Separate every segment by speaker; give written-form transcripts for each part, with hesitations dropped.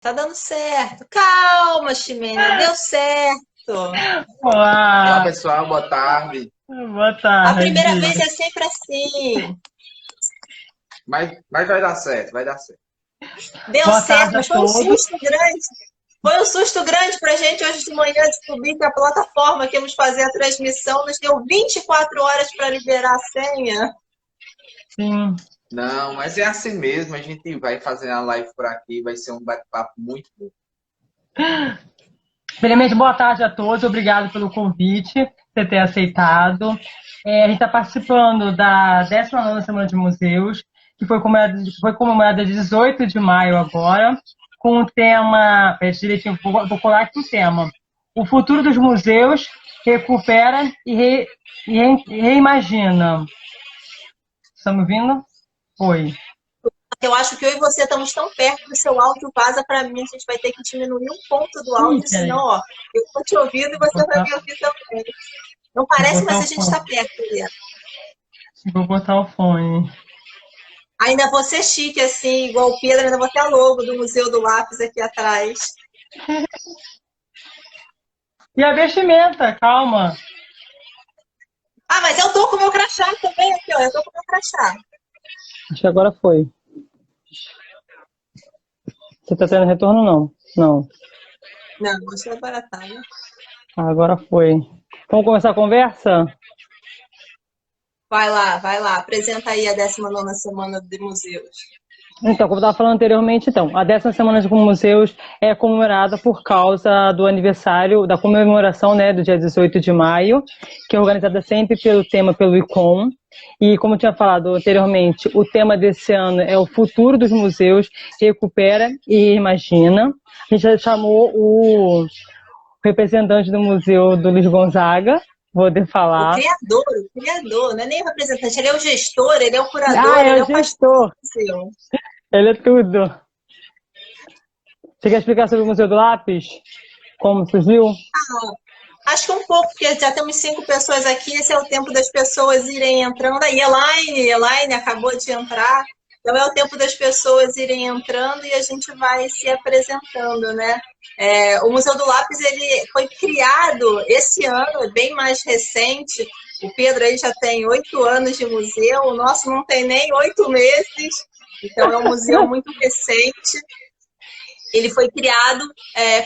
Speaker 1: Tá dando certo. Calma, Ximena, deu certo.
Speaker 2: Olá,
Speaker 3: Olá, pessoal, boa tarde.
Speaker 2: boa
Speaker 1: A primeira
Speaker 2: tarde.
Speaker 1: vez é sempre assim.
Speaker 3: Mas vai dar certo, vai dar certo.
Speaker 1: Deu
Speaker 2: Boa
Speaker 1: certo,
Speaker 2: tarde a
Speaker 1: mas foi um
Speaker 2: todos.
Speaker 1: susto grande. Foi um susto grande para a gente hoje de manhã descobrir que a plataforma que íamos fazer a transmissão nos deu 24 horas para liberar a senha.
Speaker 2: Sim.
Speaker 3: Não, mas é assim mesmo, a gente vai fazer a live por aqui, vai ser um bate-papo muito bom.
Speaker 2: Primeiramente, boa tarde a todos. Obrigado pelo convite, por ter aceitado. A gente está participando da 19ª Semana de Museus, que foi comemorada 18 de maio agora, com o tema, direitinho, vou colar aqui o tema: o futuro dos museus recupera e reimagina. Estão me ouvindo? Oi.
Speaker 1: Eu acho que eu e você estamos tão perto do seu áudio vaza para mim, a gente vai ter que diminuir um ponto do
Speaker 2: Ih,
Speaker 1: áudio,
Speaker 2: peraí.
Speaker 1: senão, ó, eu estou te ouvindo e
Speaker 2: Vou
Speaker 1: você vai
Speaker 2: botar,
Speaker 1: me ouvir também. Não
Speaker 2: vou
Speaker 1: parece,
Speaker 2: botar
Speaker 1: mas a
Speaker 2: o
Speaker 1: gente
Speaker 2: fone.
Speaker 1: está perto, Helena.
Speaker 2: Vou botar o fone.
Speaker 1: Ainda vou ser chique, assim, igual o Pedro, ainda vou ter a logo do Museu do Lápis aqui atrás.
Speaker 2: E a vestimenta, calma.
Speaker 1: Ah, mas eu tô com o meu crachá também aqui, ó. Eu tô com o meu crachá.
Speaker 2: Acho que agora foi. Você tá tendo retorno, não? Não.
Speaker 1: Não, acho que agora tá, né?
Speaker 2: Agora foi. Vamos começar a conversa?
Speaker 1: Vai lá. Apresenta aí a 19ª Semana de Museus.
Speaker 2: Então, como eu estava falando anteriormente, a 10ª Semana de Museus é comemorada por causa do aniversário, da comemoração, né, do dia 18 de maio, que é organizada sempre pelo ICOM. E, como eu tinha falado anteriormente, o tema desse ano é o futuro dos museus, recupera e imagina. A gente já chamou o representante do Museu do Luiz Gonzaga, poder falar.
Speaker 1: O criador, não é nem o representante, ele é o gestor, ele é o
Speaker 2: Ah,
Speaker 1: curador,
Speaker 2: é
Speaker 1: ele
Speaker 2: o
Speaker 1: é o pastor
Speaker 2: gestor,
Speaker 1: do museu.
Speaker 2: ele é tudo. Você quer explicar sobre o Museu do Lápis? Como surgiu?
Speaker 1: Acho que um pouco, porque já temos 5 pessoas aqui, esse é o tempo das pessoas irem entrando. Aí, Elaine acabou de entrar. Então é o tempo das pessoas irem entrando e a gente vai se apresentando, né? O Museu do Lápis ele foi criado esse ano, é bem mais recente. O Pedro aí já tem 8 anos de museu, o nosso não tem nem 8 meses, então é um museu muito recente. Ele foi criado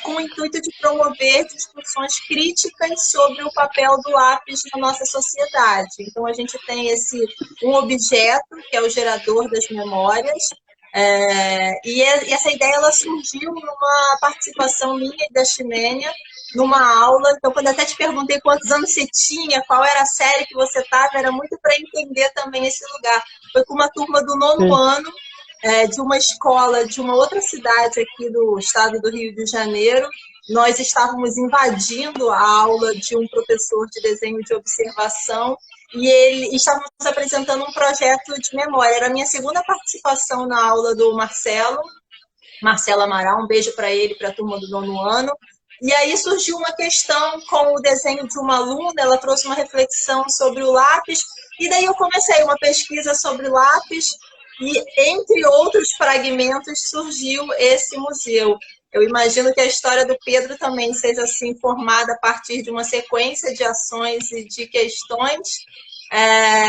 Speaker 1: com o intuito de promover discussões críticas sobre o papel do lápis na nossa sociedade. Então, a gente tem um objeto, que é o gerador das memórias, e essa ideia ela surgiu numa participação minha e da Ximênia, numa aula. Então, quando eu até te perguntei quantos anos você tinha, qual era a série que você estava, era muito para entender também esse lugar. Foi com uma turma do nono
Speaker 2: Sim.
Speaker 1: ano, de uma escola de uma outra cidade aqui do estado do Rio de Janeiro. Nós estávamos invadindo a aula de um professor de desenho de observação e estávamos apresentando um projeto de memória. Era a minha segunda participação na aula do Marcelo Amaral, um beijo para ele, para a turma do nono ano. E aí surgiu uma questão com o desenho de uma aluna, ela trouxe uma reflexão sobre o lápis, e daí eu comecei uma pesquisa sobre lápis, e entre outros fragmentos surgiu esse museu. Eu imagino que a história do Pedro também seja assim formada a partir de uma sequência de ações e de questões.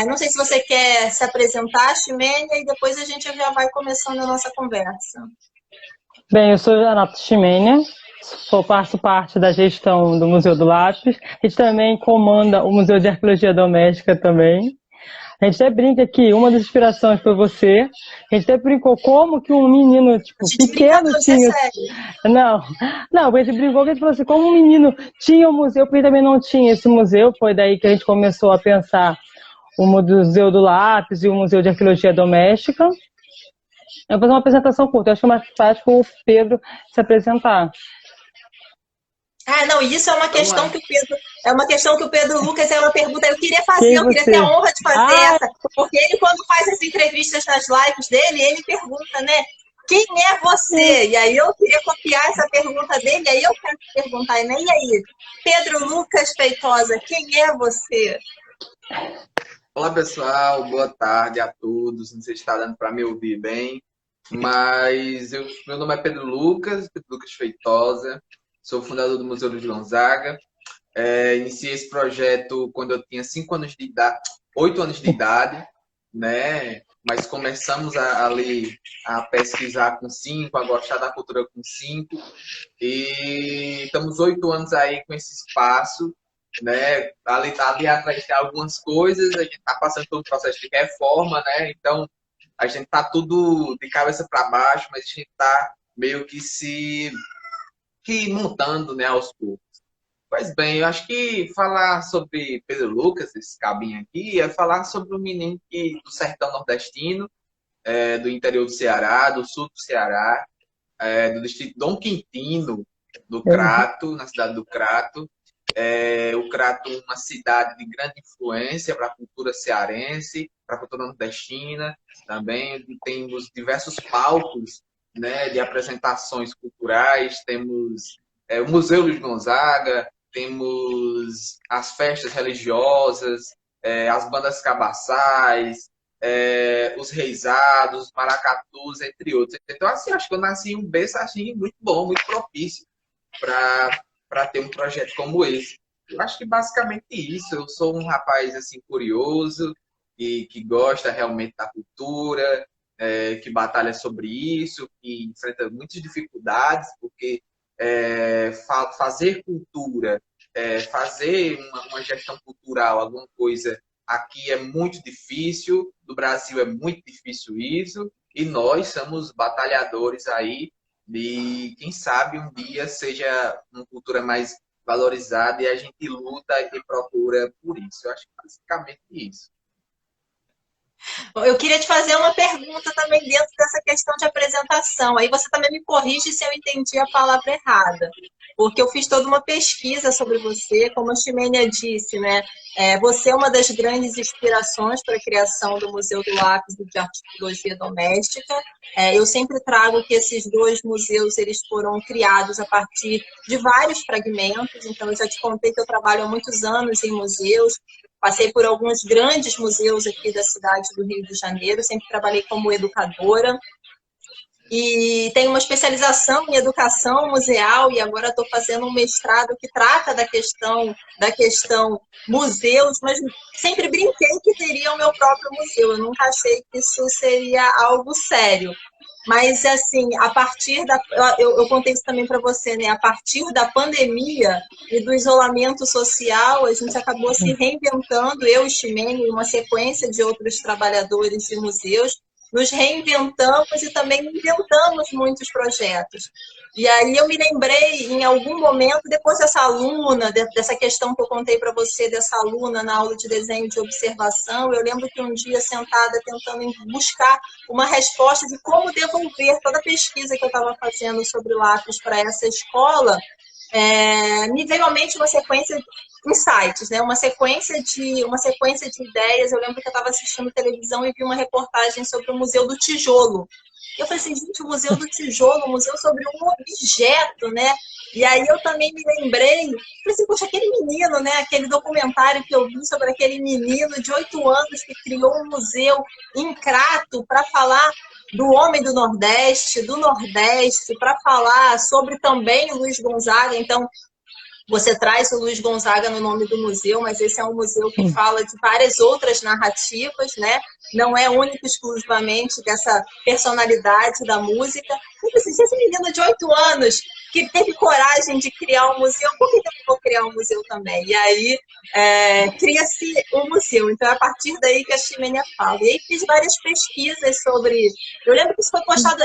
Speaker 1: Não sei se você quer se apresentar, Ximênia, e depois a gente já vai começando a nossa conversa.
Speaker 2: Bem, eu sou Renato Ximênia, faço parte da gestão do Museu do Lápis. A gente também comanda o Museu de Arqueologia Doméstica também. A gente até brinca que uma das inspirações foi você. A gente até brincou como que um menino, tipo,
Speaker 1: A gente brinca,
Speaker 2: pequeno
Speaker 1: não, isso é
Speaker 2: tinha...
Speaker 1: sério.
Speaker 2: Não, a gente brincou que a gente falou assim, como um menino tinha um museu, porque também não tinha esse museu. Foi daí que a gente começou a pensar o Museu do Lápis e o Museu de Arqueologia Doméstica. Eu vou fazer uma apresentação curta. Eu acho que é mais prático o Pedro se apresentar.
Speaker 1: Não, isso
Speaker 3: Vamos lá.
Speaker 1: é uma questão que o Pedro Lucas é uma pergunta. Eu queria fazer,
Speaker 2: Quem
Speaker 1: eu queria ter a
Speaker 2: você?
Speaker 1: honra de fazer
Speaker 2: Ah,
Speaker 1: essa, porque ele, quando faz as entrevistas nas lives dele, ele pergunta, né? Quem é você? E aí eu queria copiar essa pergunta dele, e aí eu quero te perguntar, né? E aí, Pedro Lucas Feitosa, quem é você?
Speaker 3: Olá, pessoal, boa tarde a todos. Não sei se está dando para me ouvir bem. Mas meu nome é Pedro Lucas Feitosa, sou fundador do Museu Luiz Gonzaga. Iniciei esse projeto quando eu tinha 5 anos de idade, 8 anos de idade, né? Mas começamos ali a pesquisar com 5, a gostar da cultura com 5. E estamos 8 anos aí com esse espaço, né? Ali atrás tem algumas coisas, a gente está passando por um processo de reforma, né? Então, a gente está tudo de cabeça para baixo, mas a gente está meio que montando, né, aos poucos. Pois bem, eu acho que falar sobre Pedro Lucas, esse cabinho aqui, é falar sobre um menino do sertão nordestino, do interior do Ceará, do sul do Ceará, do distrito Dom Quintino, do Crato, na cidade do Crato. O Crato é uma cidade de grande influência para a cultura cearense, para a cultura nordestina. Também temos diversos palcos, né, de apresentações culturais. Temos o Museu Luiz Gonzaga, temos as festas religiosas, as bandas cabaçais, os reisados, os maracatus, entre outros. Então, assim, acho que eu nasci em um berço assim, muito bom, muito propício para ter um projeto como esse. Eu acho que basicamente isso. Eu sou um rapaz assim curioso e que gosta realmente da cultura, que batalha sobre isso, que enfrenta muitas dificuldades, porque fazer cultura, fazer uma gestão cultural, alguma coisa aqui é muito difícil, no Brasil é muito difícil isso, e nós somos batalhadores aí de, quem sabe, um dia seja uma cultura mais valorizada e a gente luta e procura por isso. Eu acho que basicamente isso.
Speaker 1: Eu queria te fazer uma pergunta também dentro dessa questão de apresentação. Aí você também me corrige se eu entendi a palavra errada, porque eu fiz toda uma pesquisa sobre você, como a Ximênia disse, né? Você é uma das grandes inspirações para a criação do Museu do Lápis e de Artologia Doméstica. Eu sempre trago que esses dois museus eles foram criados a partir de vários fragmentos, então eu já te contei que eu trabalho há muitos anos em museus, passei por alguns grandes museus aqui da cidade do Rio de Janeiro, sempre trabalhei como educadora e tenho uma especialização em educação museal e agora estou fazendo um mestrado que trata da questão museus, mas sempre brinquei que teria o meu próprio museu, eu nunca achei que isso seria algo sério. Mas, assim, a partir da... Eu contei isso também para você, né? A partir da pandemia e do isolamento social, a gente acabou se reinventando, eu e Ximene, e uma sequência de outros trabalhadores de museus, nos reinventamos e também inventamos muitos projetos. E aí eu me lembrei, em algum momento, depois dessa aluna, dessa questão que eu contei para você, dessa aluna na aula de desenho de observação, eu lembro que um dia, sentada, tentando buscar uma resposta de como devolver toda a pesquisa que eu estava fazendo sobre lápis para essa escola, me veio à mente uma sequência de insights, né? Uma sequência de ideias. Eu lembro que eu estava assistindo televisão e vi uma reportagem sobre o Museu do Tijolo. Eu falei assim, gente, o Museu do Tijolo, um museu sobre um objeto, né? E aí eu também me lembrei, falei assim, poxa, aquele menino, né? Aquele documentário que eu vi sobre aquele menino de 8 anos que criou um museu em Crato para falar do homem do Nordeste, para falar sobre também o Luiz Gonzaga. Então, você traz o Luiz Gonzaga no nome do museu, mas esse é um museu que fala de várias outras narrativas, né? Não é único exclusivamente dessa personalidade da música. E assim, se esse menino de 8 anos que teve coragem de criar um museu, por que eu não vou criar um museu também? E aí cria-se um museu. Então é a partir daí que a Ximênia fala. E aí fiz várias pesquisas sobre... Eu lembro que isso foi postado,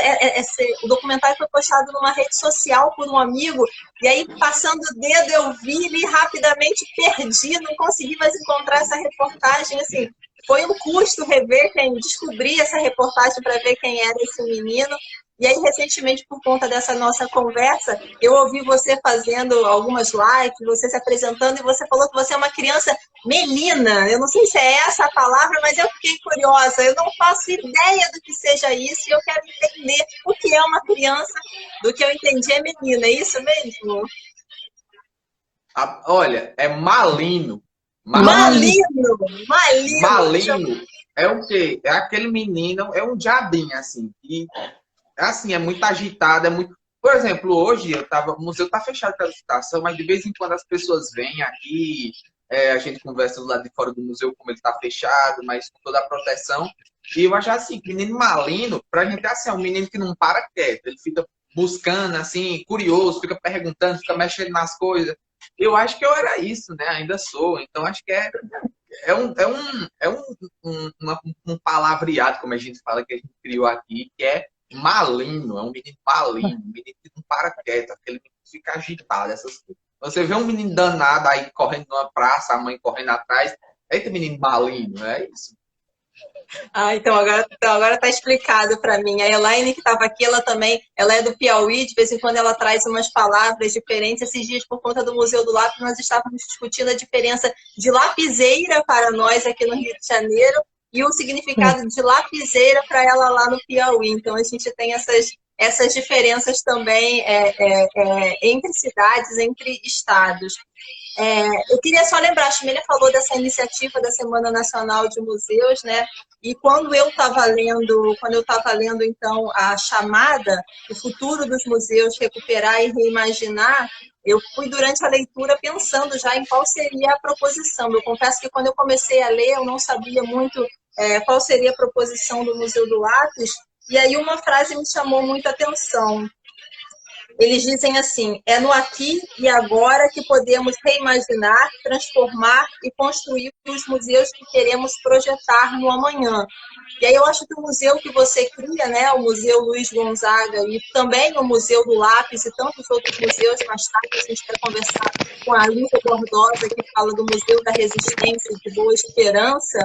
Speaker 1: o documentário foi postado numa rede social por um amigo, e aí, passando o dedo, eu vi, li rapidamente, perdi, não consegui mais encontrar essa reportagem. Assim, foi um custo descobrir essa reportagem para ver quem era esse menino. E aí, recentemente, por conta dessa nossa conversa, eu ouvi você fazendo algumas lives, você se apresentando, e você falou que você é uma criança menina. Eu não sei se é essa a palavra, mas eu fiquei curiosa. Eu não faço ideia do que seja isso, e eu quero entender o que é uma criança. Do que eu entendi é menina, é isso mesmo?
Speaker 3: Olha, é malino.
Speaker 1: Malino!
Speaker 3: Malino é o quê? É aquele menino, é um diabinho, assim, que assim, é muito agitado, é muito... Por exemplo, hoje o museu está fechado pela visitação, mas de vez em quando as pessoas vêm aqui, a gente conversa do lado de fora do museu como ele está fechado, mas com toda a proteção. E eu acho assim, que menino malino, pra gente assim, é um menino que não para quieto, ele fica buscando, assim, curioso, fica perguntando, fica mexendo nas coisas. Eu acho que eu era isso, né? Ainda sou. Então acho que um palavreado, como a gente fala, que a gente criou aqui, que é malino, é um menino malino, um menino que não para quieto, aquele menino que fica agitado, essas coisas. Você vê um menino danado aí correndo numa praça, a mãe correndo atrás, eita menino malino, é isso.
Speaker 1: Ah, então agora tá explicado para mim. A Elaine que estava aqui, ela também, ela é do Piauí, de vez em quando ela traz umas palavras diferentes. Esses dias, por conta do Museu do Lápis, nós estávamos discutindo a diferença de lapiseira para nós aqui no Rio de Janeiro e o significado de lapiseira para ela lá no Piauí. Então, a gente tem essas diferenças também entre cidades, entre estados. Eu queria só lembrar, a Chimelha falou dessa iniciativa da Semana Nacional de Museus, né? E quando eu estava lendo então a chamada O Futuro dos Museus, Recuperar e Reimaginar, eu fui durante a leitura pensando já em qual seria a proposição. Eu confesso que quando eu comecei a ler, eu não sabia muito qual seria a proposição do Museu do Lápis, e aí uma frase me chamou muita atenção. Eles dizem assim: é no aqui e agora que podemos reimaginar, transformar e construir os museus que queremos projetar no amanhã. E aí eu acho que o museu que você cria, né, o Museu Luiz Gonzaga e também o Museu do Lápis e tantos outros museus, mais tarde a gente vai conversar com a Lívia Bordosa, que fala do Museu da Resistência e de Boa Esperança,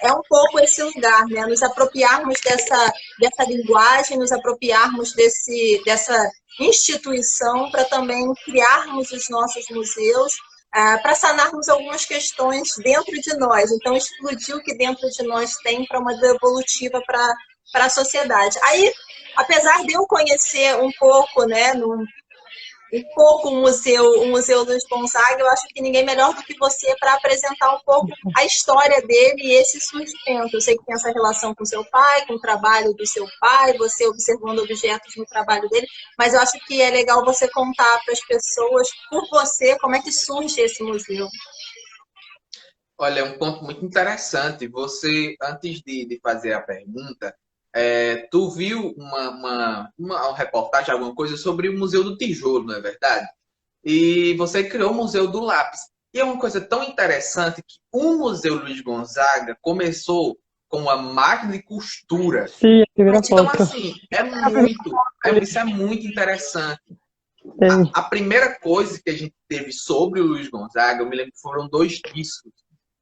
Speaker 1: um pouco esse lugar, né, nos apropriarmos dessa linguagem, nos apropriarmos dessa instituição para também criarmos os nossos museus, para sanarmos algumas questões dentro de nós. Então, explodir o que dentro de nós tem para uma devolutiva para a sociedade. Aí, apesar de eu conhecer um pouco, né, o Museu Luiz Gonzaga, eu acho que ninguém melhor do que você para apresentar um pouco a história dele e esse surgimento. Eu sei que tem essa relação com seu pai, com o trabalho do seu pai, você observando objetos no trabalho dele, mas eu acho que é legal você contar para as pessoas, por você, como é que surge esse museu.
Speaker 3: Olha, é um ponto muito interessante. Você, antes de fazer a pergunta, tu viu uma reportagem, alguma coisa sobre o Museu do Tijolo, não é verdade? E você criou o Museu do Lápis. E é uma coisa tão interessante que o Museu Luiz Gonzaga começou com uma máquina de costura.
Speaker 2: Sim, a primeira
Speaker 3: Então,
Speaker 2: foto.
Speaker 3: assim, isso é muito interessante. A primeira coisa que a gente teve sobre o Luiz Gonzaga, eu me lembro que foram 2 discos,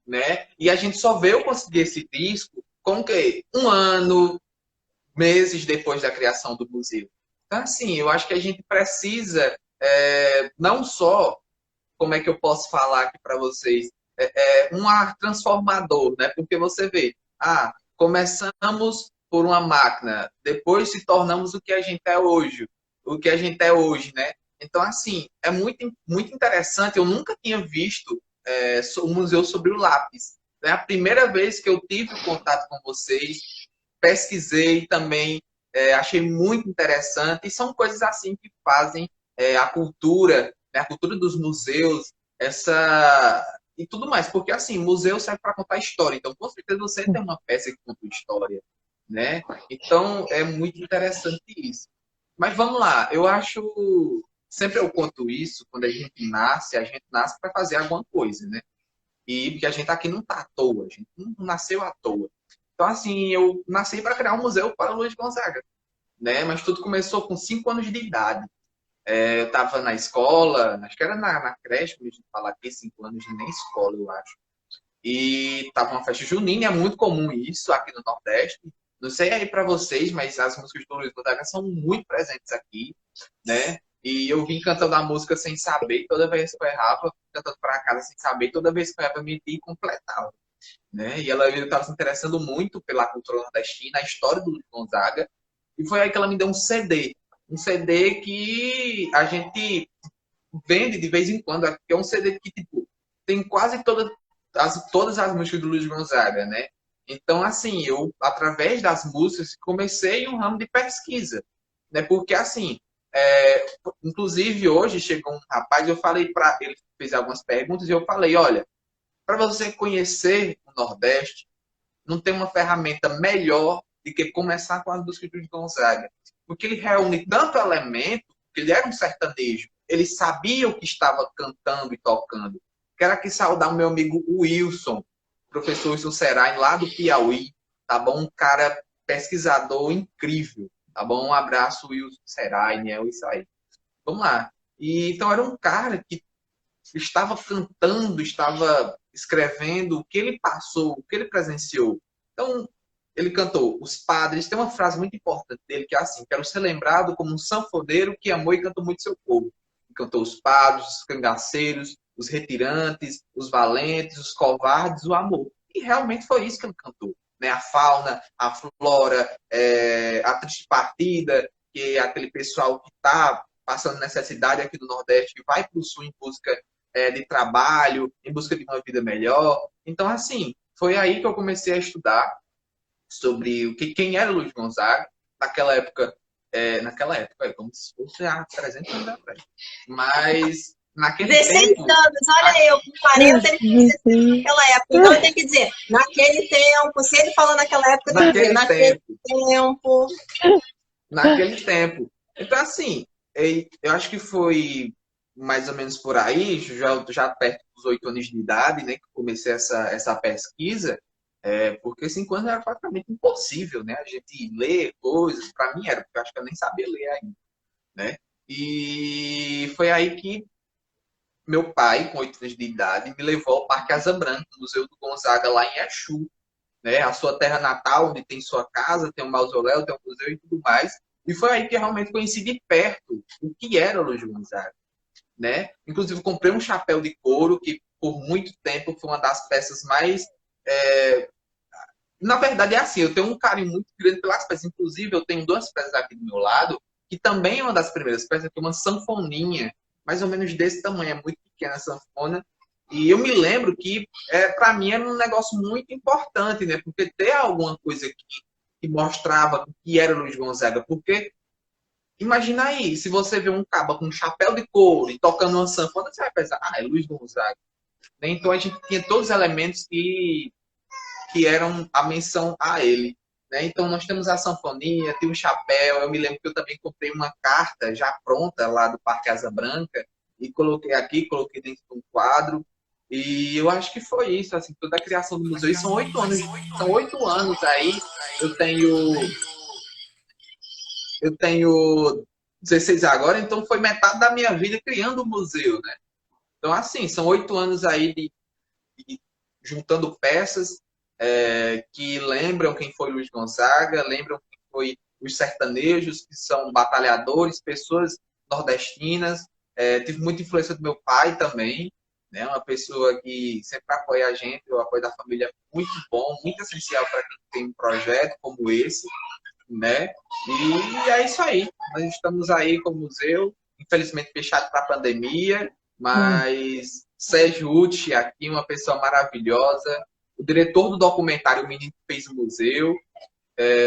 Speaker 3: né? E a gente só veio conseguir esse disco com o quê? 1 ano, meses depois da criação do museu. Então, assim, eu acho que a gente precisa, não só, como é que eu posso falar aqui para vocês, um ar transformador, né? Porque você vê, começamos por uma máquina, depois se tornamos o que a gente é hoje, né? Então, assim, é muito, muito interessante. Eu nunca tinha visto um museu sobre o lápis. É a primeira vez que eu tive contato com vocês, pesquisei também, achei muito interessante. E são coisas assim que fazem a cultura, né, a cultura dos museus, e tudo mais. Porque, assim, museu serve para contar história. Então, com certeza, você tem uma peça que conta história, né? Então, é muito interessante isso. Mas vamos lá, eu acho... Sempre eu conto isso, quando a gente nasce para fazer alguma coisa, né? E porque a gente aqui não está à toa, a gente não nasceu à toa. Então, assim, eu nasci para criar um museu para o Luiz Gonzaga, né? Mas tudo começou com 5 anos de idade. Eu estava na escola, acho que era na creche, como a gente fala aqui, 5 anos nem escola, eu acho. E estava uma festa junina, é muito comum isso aqui no Nordeste. Não sei aí para vocês, mas as músicas do Luiz Gonzaga são muito presentes aqui, né? E eu vim cantando a música sem saber, toda vez que eu errava, cantando para casa sem saber, toda vez que eu errava, me completava, né? E ela estava se interessando muito pela cultura nordestina, a história do Luiz Gonzaga, e foi aí que ela me deu um CD que a gente vende de vez em quando, que é um CD que tipo, tem quase todas as músicas do Luiz Gonzaga, né? Então, assim, eu, através das músicas, comecei um ramo de pesquisa, né? Porque, assim, inclusive hoje chegou um rapaz, eu falei para ele, fez algumas perguntas e eu falei, olha, para você conhecer o Nordeste, não tem uma ferramenta melhor do que começar com as músicas de Gonzaga. Porque ele reúne tanto elemento, que ele era um sertanejo, ele sabia o que estava cantando e tocando. Quero aqui saudar o meu amigo Wilson, professor Wilson Serai, lá do Piauí, tá bom? Um cara pesquisador incrível, tá bom? Um abraço, Wilson Serai, né? Isso aí. Vamos lá. E, então, era um cara que estava cantando, estava escrevendo o que ele passou, o que ele presenciou. Então, ele cantou Os Padres. Tem uma frase muito importante dele que é assim: quero ser lembrado como um sanfoneiro que amou e cantou muito seu povo. Ele cantou os padres, os cangaceiros, os retirantes, os valentes, os covardes, o amor. E realmente foi isso que ele cantou. Né? A fauna, a flora, a triste partida, que é aquele pessoal que está passando necessidade aqui do Nordeste, que vai para o Sul em busca de trabalho, em busca de uma vida melhor. Então, assim, foi aí que eu comecei a estudar sobre quem era Luiz Gonzaga. Naquela época, como se fosse há 300 anos atrás. Mas, naquele
Speaker 1: 16
Speaker 3: tempo...
Speaker 1: anos, olha eu, com 40 e 16 naquela época. Então eu tenho que dizer, naquele tempo, se ele falou naquela época, eu tenho que dizer, naquele tempo.
Speaker 3: Naquele tempo. Então, assim, eu acho que foi mais ou menos por aí, já perto dos 8 anos de idade, né, que eu comecei essa pesquisa, porque 5 anos era praticamente impossível, né, a gente ler coisas, para mim era, porque eu acho que eu nem sabia ler ainda, né, e foi aí que meu pai, com 8 anos de idade, me levou ao Parque Asa Branca, no Museu do Gonzaga, lá em Exu, né, a sua terra natal, onde tem sua casa, tem um mausoléu, tem um museu e tudo mais, e foi aí que eu realmente conheci de perto o que era o Luiz Gonzaga. Né? Inclusive, comprei um chapéu de couro, que por muito tempo foi uma das peças mais... Na verdade, é assim, eu tenho um carinho muito grande pelas peças. Inclusive, eu tenho 2 peças aqui do meu lado, que também é uma das primeiras peças, que é uma sanfoninha, mais ou menos desse tamanho, é muito pequena a sanfona. E eu me lembro que, para mim, era um negócio muito importante, né? Porque ter alguma coisa que mostrava o que era o Luiz Gonzaga, porque imagina aí, se você vê um caba com um chapéu de couro e tocando uma sanfona, você vai pensar, é Luiz Gonzaga. Então a gente tinha todos os elementos que eram a menção a ele. Né? Então nós temos a sanfonia, tem o chapéu. Eu me lembro que eu também comprei uma carta já pronta lá do Parque Asa Branca e coloquei aqui, coloquei dentro de um quadro. E eu acho que foi isso, assim, toda a criação do museu. E são 8 anos. São 8 anos aí. Eu tenho 16 agora, então foi metade da minha vida criando o museu, né? Então, assim, são 8 anos aí de juntando peças que lembram quem foi Luiz Gonzaga, lembram quem foi os sertanejos, que são batalhadores, pessoas nordestinas. Tive muita influência do meu pai também, né? Uma pessoa que sempre apoia a gente, o apoio da família é muito bom, muito essencial para quem tem um projeto como esse. Né? E é isso aí. Nós estamos aí com o museu, infelizmente fechado para a pandemia, mas Sérgio Uti aqui, uma pessoa maravilhosa, o diretor do documentário O Menino que Fez o Museu,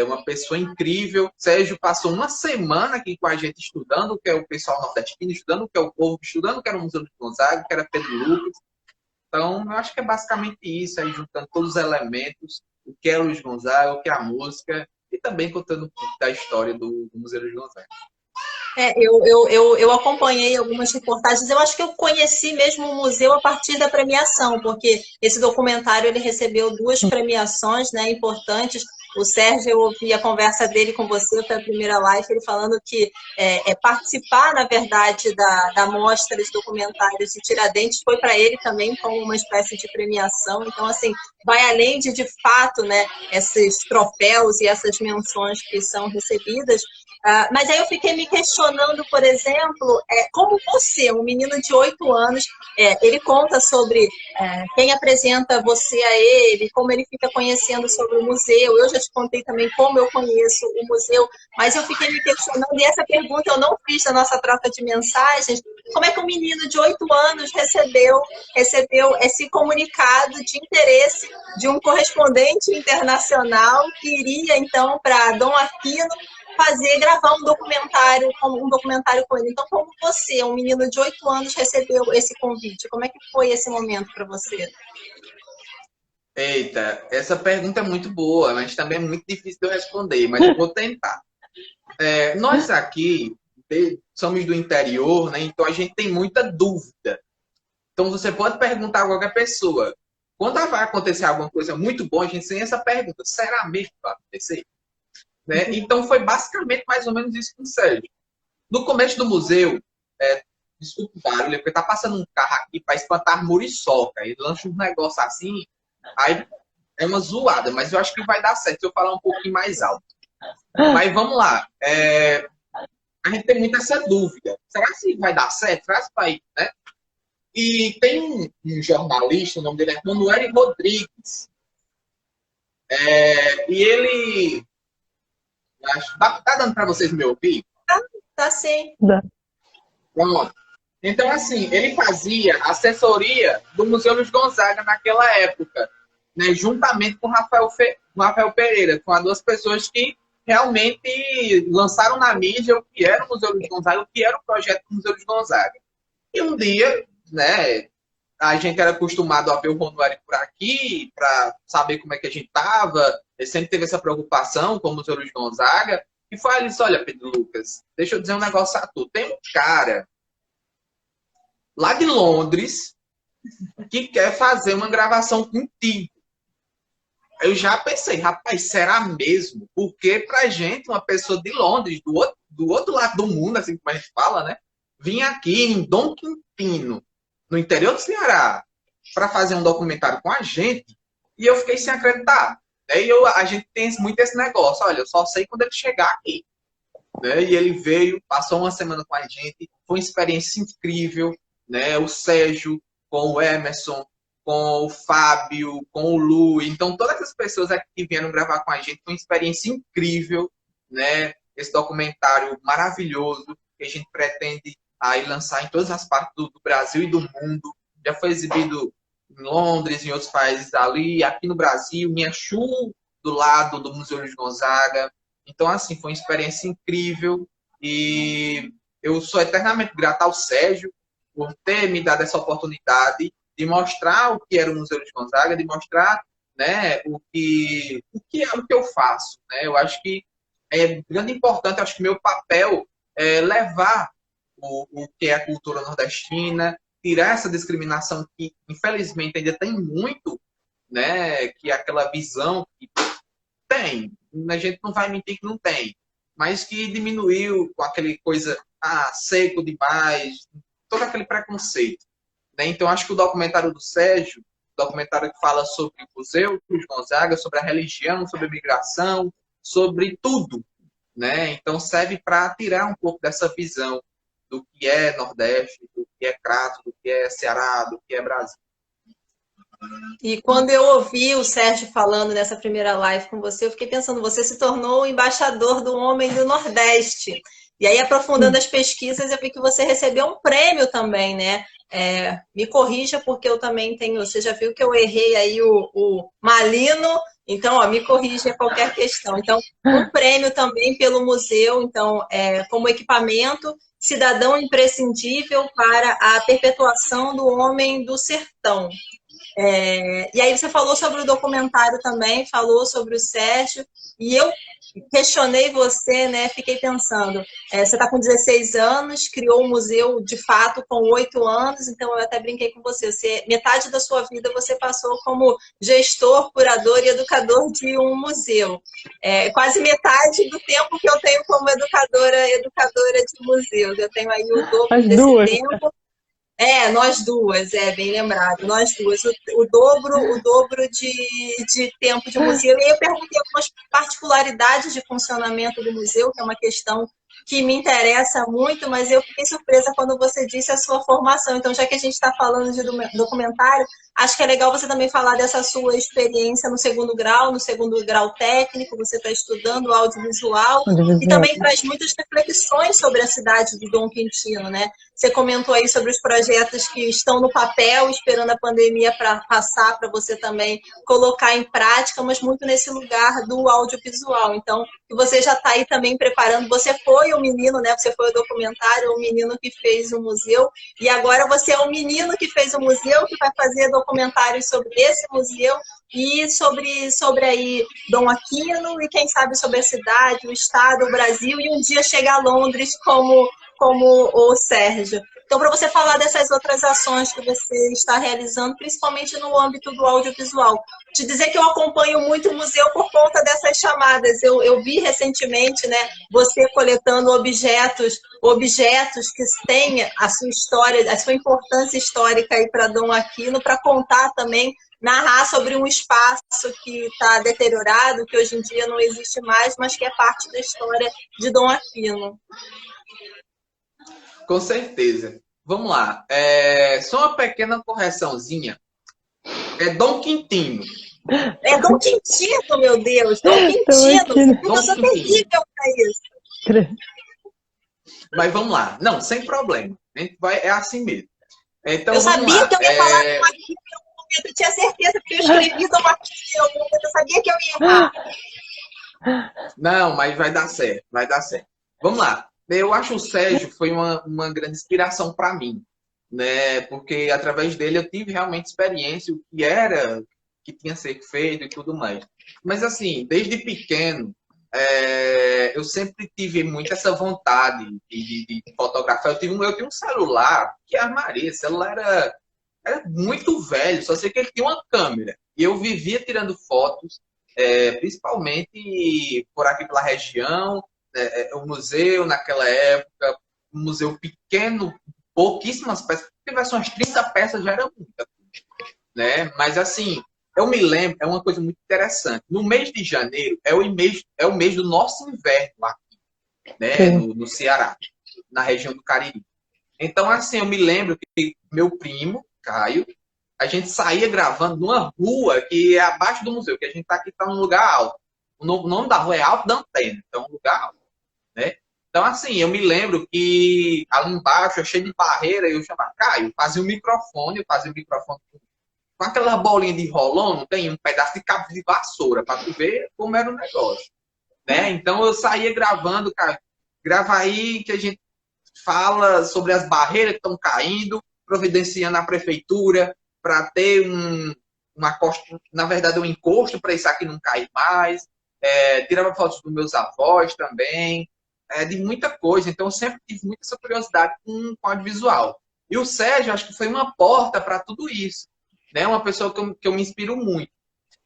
Speaker 3: uma pessoa incrível. Sérgio passou uma semana aqui com a gente estudando o que é o pessoal nordestino, estudando o que é o povo, estudando o que era o Museu de Gonzaga, o que era Pedro Lucas. Então, eu acho que é basicamente isso, aí juntando todos os elementos, o que é Luiz Gonzaga, o que é a música, e também contando um pouco da história do Museu Luiz Gonzaga.
Speaker 1: Eu acompanhei algumas reportagens. Eu acho que eu conheci mesmo o museu a partir da premiação, porque esse documentário ele recebeu 2 premiações, né, importantes. O Sérgio, eu ouvi a conversa dele com você, foi a primeira live, ele falando que participar, na verdade, da mostra de documentários de Tiradentes foi para ele também como uma espécie de premiação. Então, assim, vai além de fato, né, esses troféus e essas menções que são recebidas. Mas aí eu fiquei me questionando, por exemplo, como você, um menino de 8 anos, ele conta sobre quem apresenta você a ele, como ele fica conhecendo sobre o museu. Eu já te contei também como eu conheço o museu, mas eu fiquei me questionando, e essa pergunta eu não fiz na nossa troca de mensagens, como é que um menino de 8 anos recebeu esse comunicado de interesse de um correspondente internacional que iria, então, para Dom Aquino gravar um documentário com ele. Então, como você, um menino de 8 anos, recebeu esse convite? Como é que foi esse momento para você?
Speaker 3: Eita, essa pergunta é muito boa, mas também é muito difícil de eu responder, mas eu vou tentar. Nós aqui somos do interior, né? Então a gente tem muita dúvida. Então você pode perguntar a qualquer pessoa. Quando vai acontecer alguma coisa muito boa, a gente tem essa pergunta: será mesmo que vai acontecer? Né? Então foi basicamente mais ou menos isso com o Sérgio. No começo do museu, desculpa o barulho, porque tá passando um carro aqui para espantar muriçoca. Ele lança um negócio assim, aí é uma zoada, mas eu acho que vai dar certo se eu falar um pouquinho mais alto. Mas vamos lá. A gente tem muito essa dúvida. Será que vai dar certo? Será que vai, né? E tem um jornalista, o nome dele é Manuel Rodrigues. E ele... Tá dando para vocês me ouvir?
Speaker 1: Tá sim.
Speaker 3: Pronto. Então, assim, ele fazia assessoria do Museu Luiz Gonzaga naquela época, né? Juntamente com o Rafael Pereira, com as duas pessoas que realmente lançaram na mídia o que era o Museu Luiz Gonzaga, o que era o projeto do Museu Luiz Gonzaga. E um dia, né, a gente era acostumado a ver o Ronuário por aqui, para saber como é que a gente estava. Ele sempre teve essa preocupação com o Museu Luiz Gonzaga. E foi ali, olha, Pedro Lucas, deixa eu dizer um negócio a tu. Tem um cara lá de Londres que quer fazer uma gravação contigo. Eu já pensei, rapaz, será mesmo? Porque pra gente, uma pessoa de Londres, do outro lado do mundo, assim como a gente fala, né? Vinha aqui em Dom Quintino, no interior do Ceará, para fazer um documentário com a gente, e eu fiquei sem acreditar. Aí a gente tem muito esse negócio, olha, eu só sei quando ele chegar aqui. Né? E ele veio, passou uma semana com a gente, foi uma experiência incrível, né? O Sérgio, com o Emerson, com o Fábio, com o Lu. Então, todas as pessoas aqui que vieram gravar com a gente, foi uma experiência incrível, né? Esse documentário maravilhoso que a gente pretende aí lançar em todas as partes do Brasil e do mundo. Já foi exibido em Londres, em outros países ali, aqui no Brasil, em Exu, do lado do Museu Luiz Gonzaga. Então, assim, foi uma experiência incrível e eu sou eternamente grato ao Sérgio por ter me dado essa oportunidade de mostrar o que era o Museu Luiz Gonzaga, de mostrar, né, o que é o que eu faço. Né? Eu acho que é grande importante, acho que meu papel é levar o que é a cultura nordestina, tirar essa discriminação que, infelizmente, ainda tem muito, né, que é aquela visão que tem, a gente não vai mentir que não tem, mas que diminuiu com aquele coisa, seco demais, todo aquele preconceito. Né? Então, acho que o documentário do Sérgio, documentário que fala sobre o Museu Luiz Gonzaga, sobre a religião, sobre a migração, sobre tudo. Né? Então, serve para tirar um pouco dessa visão do que é Nordeste, do que é Crato, do que é Ceará, do que é Brasil.
Speaker 1: E quando eu ouvi o Sérgio falando nessa primeira live com você, eu fiquei pensando, você se tornou o embaixador do homem do Nordeste. E aí, aprofundando as pesquisas, eu vi que você recebeu um prêmio também, né? Me corrija, porque eu também tenho... Você já viu que eu errei aí o Malino, então, me corrija qualquer questão. Então, um prêmio também pelo museu, então, como equipamento cidadão imprescindível para a perpetuação do homem do sertão. E aí você falou sobre o documentário também, falou sobre o Sérgio, e eu questionei você, né? Fiquei pensando, você está com 16 anos, criou um museu de fato com 8 anos, então eu até brinquei com você, metade da sua vida você passou como gestor, curador e educador de um museu. Quase metade do tempo que eu tenho como educadora de museus. Eu tenho aí o dobro desse tempo. Nós duas, bem lembrado, nós duas, o dobro de tempo de museu. E aí eu perguntei algumas particularidades de funcionamento do museu, que é uma questão que me interessa muito, mas eu fiquei surpresa quando você disse a sua formação. Então, já que a gente está falando de documentário, acho que é legal você também falar dessa sua experiência no segundo grau técnico, você está estudando audiovisual, e também traz muitas reflexões sobre a cidade de Dom Quintino, né? Você comentou aí sobre os projetos que estão no papel, esperando a pandemia para passar, para você também colocar em prática, mas muito nesse lugar do audiovisual. Então, você já está aí também preparando. Você foi o menino, né? Você foi o documentário, o menino que fez o museu, e agora você é o menino que fez o museu, que vai fazer documentários sobre esse museu e sobre aí Dom Aquino, e quem sabe sobre a cidade, o estado, o Brasil, e um dia chegar a Londres como o Sérgio. Então, para você falar dessas outras ações que você está realizando, principalmente no âmbito do audiovisual. Te dizer que eu acompanho muito o museu por conta dessas chamadas. Eu vi recentemente, né, você coletando objetos que têm a sua história, a sua importância histórica aí para Dom Aquino, para contar também, narrar sobre um espaço que está deteriorado, que hoje em dia não existe mais, mas que é parte da história de Dom Aquino.
Speaker 3: Com certeza. Vamos lá. Só uma pequena correçãozinha. É Dom Quintino.
Speaker 1: É Dom Quintino, meu Deus. Dom Quintino. Eu sou terrível para isso.
Speaker 3: Mas vamos lá. Não, sem problema. A gente vai, é assim mesmo. Então,
Speaker 1: eu
Speaker 3: vamos
Speaker 1: sabia
Speaker 3: lá.
Speaker 1: que eu ia falar Dom Aquino em algum momento. Eu tinha certeza, porque eu escrevi Dom Aquino em algum momento. Eu sabia que eu ia errar.
Speaker 3: Não, mas vai dar certo. Vai dar certo. Vamos lá. Eu acho que o Sérgio foi uma grande inspiração para mim, né? Porque através dele eu tive realmente experiência, o que era, que tinha sido feito e tudo mais. Mas assim, desde pequeno, eu sempre tive muito essa vontade de fotografar. Eu tinha um celular, que a Maria, esse celular era muito velho, só sei que ele tinha uma câmera. E eu vivia tirando fotos, principalmente por aqui pela região. O museu naquela época, um museu pequeno, pouquíssimas peças, se tivesse umas 30 peças já era muita, né? Mas assim, eu me lembro, é uma coisa muito interessante. No mês de janeiro é o mês do nosso inverno aqui, né? No Ceará, na região do Cariri. Então, assim, eu me lembro que meu primo, Caio, a gente saía gravando numa rua que é abaixo do museu, que a gente tá num lugar alto. O nome da rua é Alto da Antena, então é um lugar alto. Né? Então, assim, eu me lembro que ali embaixo, cheio de barreira, eu chamava Caio, fazia o microfone com aquela bolinha de rolão, não tem um pedaço de cabo de vassoura, para tu ver como era o negócio. Né? Então, eu saía gravando, cara, grava aí que a gente fala sobre as barreiras que estão caindo, providenciando a prefeitura para ter na verdade, um encosto para isso aqui não cair mais. Tirava fotos dos meus avós também, de muita coisa. Então, eu sempre tive muita essa curiosidade com audiovisual. E o Sérgio, acho que foi uma porta para tudo isso. Né? Uma pessoa que eu me inspiro muito.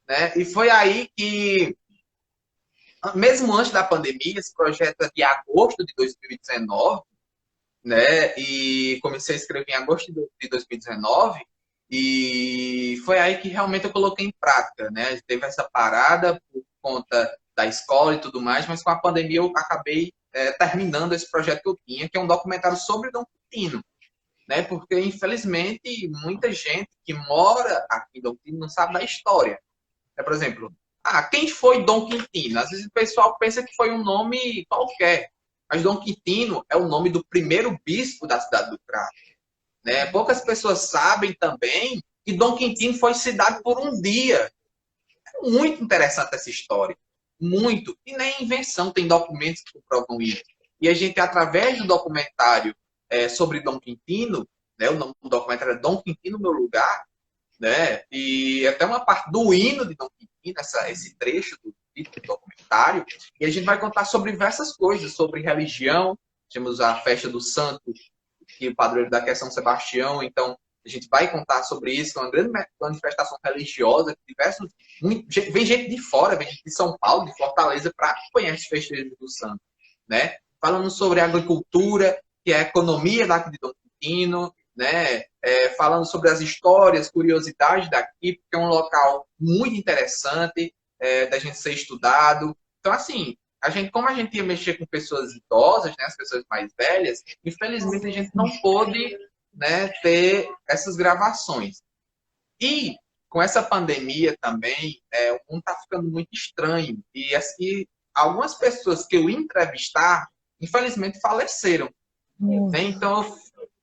Speaker 3: Né? E foi aí que, mesmo antes da pandemia, esse projeto é de agosto de 2019, né? E comecei a escrever em agosto de 2019, e foi aí que realmente eu coloquei em prática. Né? Teve essa parada por conta da escola e tudo mais, mas com a pandemia eu acabei terminando esse projeto que eu tinha, que é um documentário sobre Dom Quintino, né? Porque, infelizmente, muita gente que mora aqui em Dom Quintino não sabe da história. Por exemplo, quem foi Dom Quintino? Às vezes o pessoal pensa que foi um nome qualquer, mas Dom Quintino é o nome do primeiro bispo da cidade do Crato. Né? Poucas pessoas sabem também que Dom Quintino foi cidade por um dia. É muito interessante essa história. Muito. E nem invenção, tem documentos que comprovam isso. E a gente, através do documentário sobre Dom Quintino, né, o nome do documentário é Dom Quintino, Meu Lugar, né, e até uma parte do hino de Dom Quintino, esse trecho do documentário, e a gente vai contar sobre diversas coisas, sobre religião. Temos a festa do santo, que o padroeiro daqui é São Sebastião, então a gente vai contar sobre isso, que é uma grande manifestação religiosa, vem gente de fora, vem gente de São Paulo, de Fortaleza, para acompanhar esses festejos do santo, né? Falando sobre agricultura, que é a economia daqui de Dom Quintino, né? Falando sobre as histórias, curiosidades daqui, porque é um local muito interessante da gente ser estudado. Então, assim, como a gente ia mexer com pessoas idosas, né, as pessoas mais velhas, infelizmente a gente não pôde, né, ter essas gravações. E com essa pandemia também, o mundo está ficando muito estranho. E assim, algumas pessoas que eu entrevistar, infelizmente, faleceram. Né? Então,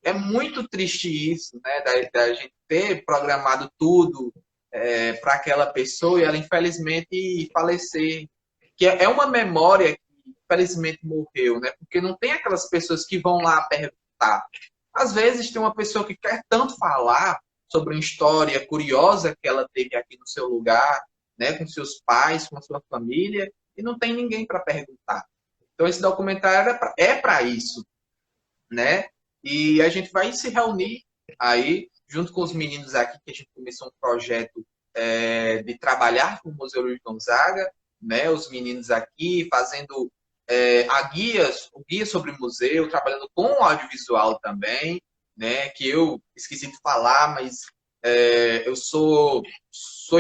Speaker 3: é muito triste isso, né? Da gente ter programado tudo para aquela pessoa e ela infelizmente falecer. Que é uma memória que infelizmente morreu, né? Porque não tem aquelas pessoas que vão lá perguntar. Às vezes tem uma pessoa que quer tanto falar sobre uma história curiosa que ela teve aqui no seu lugar, né? Com seus pais, com a sua família, e não tem ninguém para perguntar. Então esse documentário é para isso, né? E a gente vai se reunir aí, junto com os meninos aqui, que a gente começou um projeto de trabalhar com o Museu Luiz Gonzaga, né? Os meninos aqui fazendo o guia sobre o museu, trabalhando com o audiovisual também, né? Que eu esqueci de falar, mas eu sou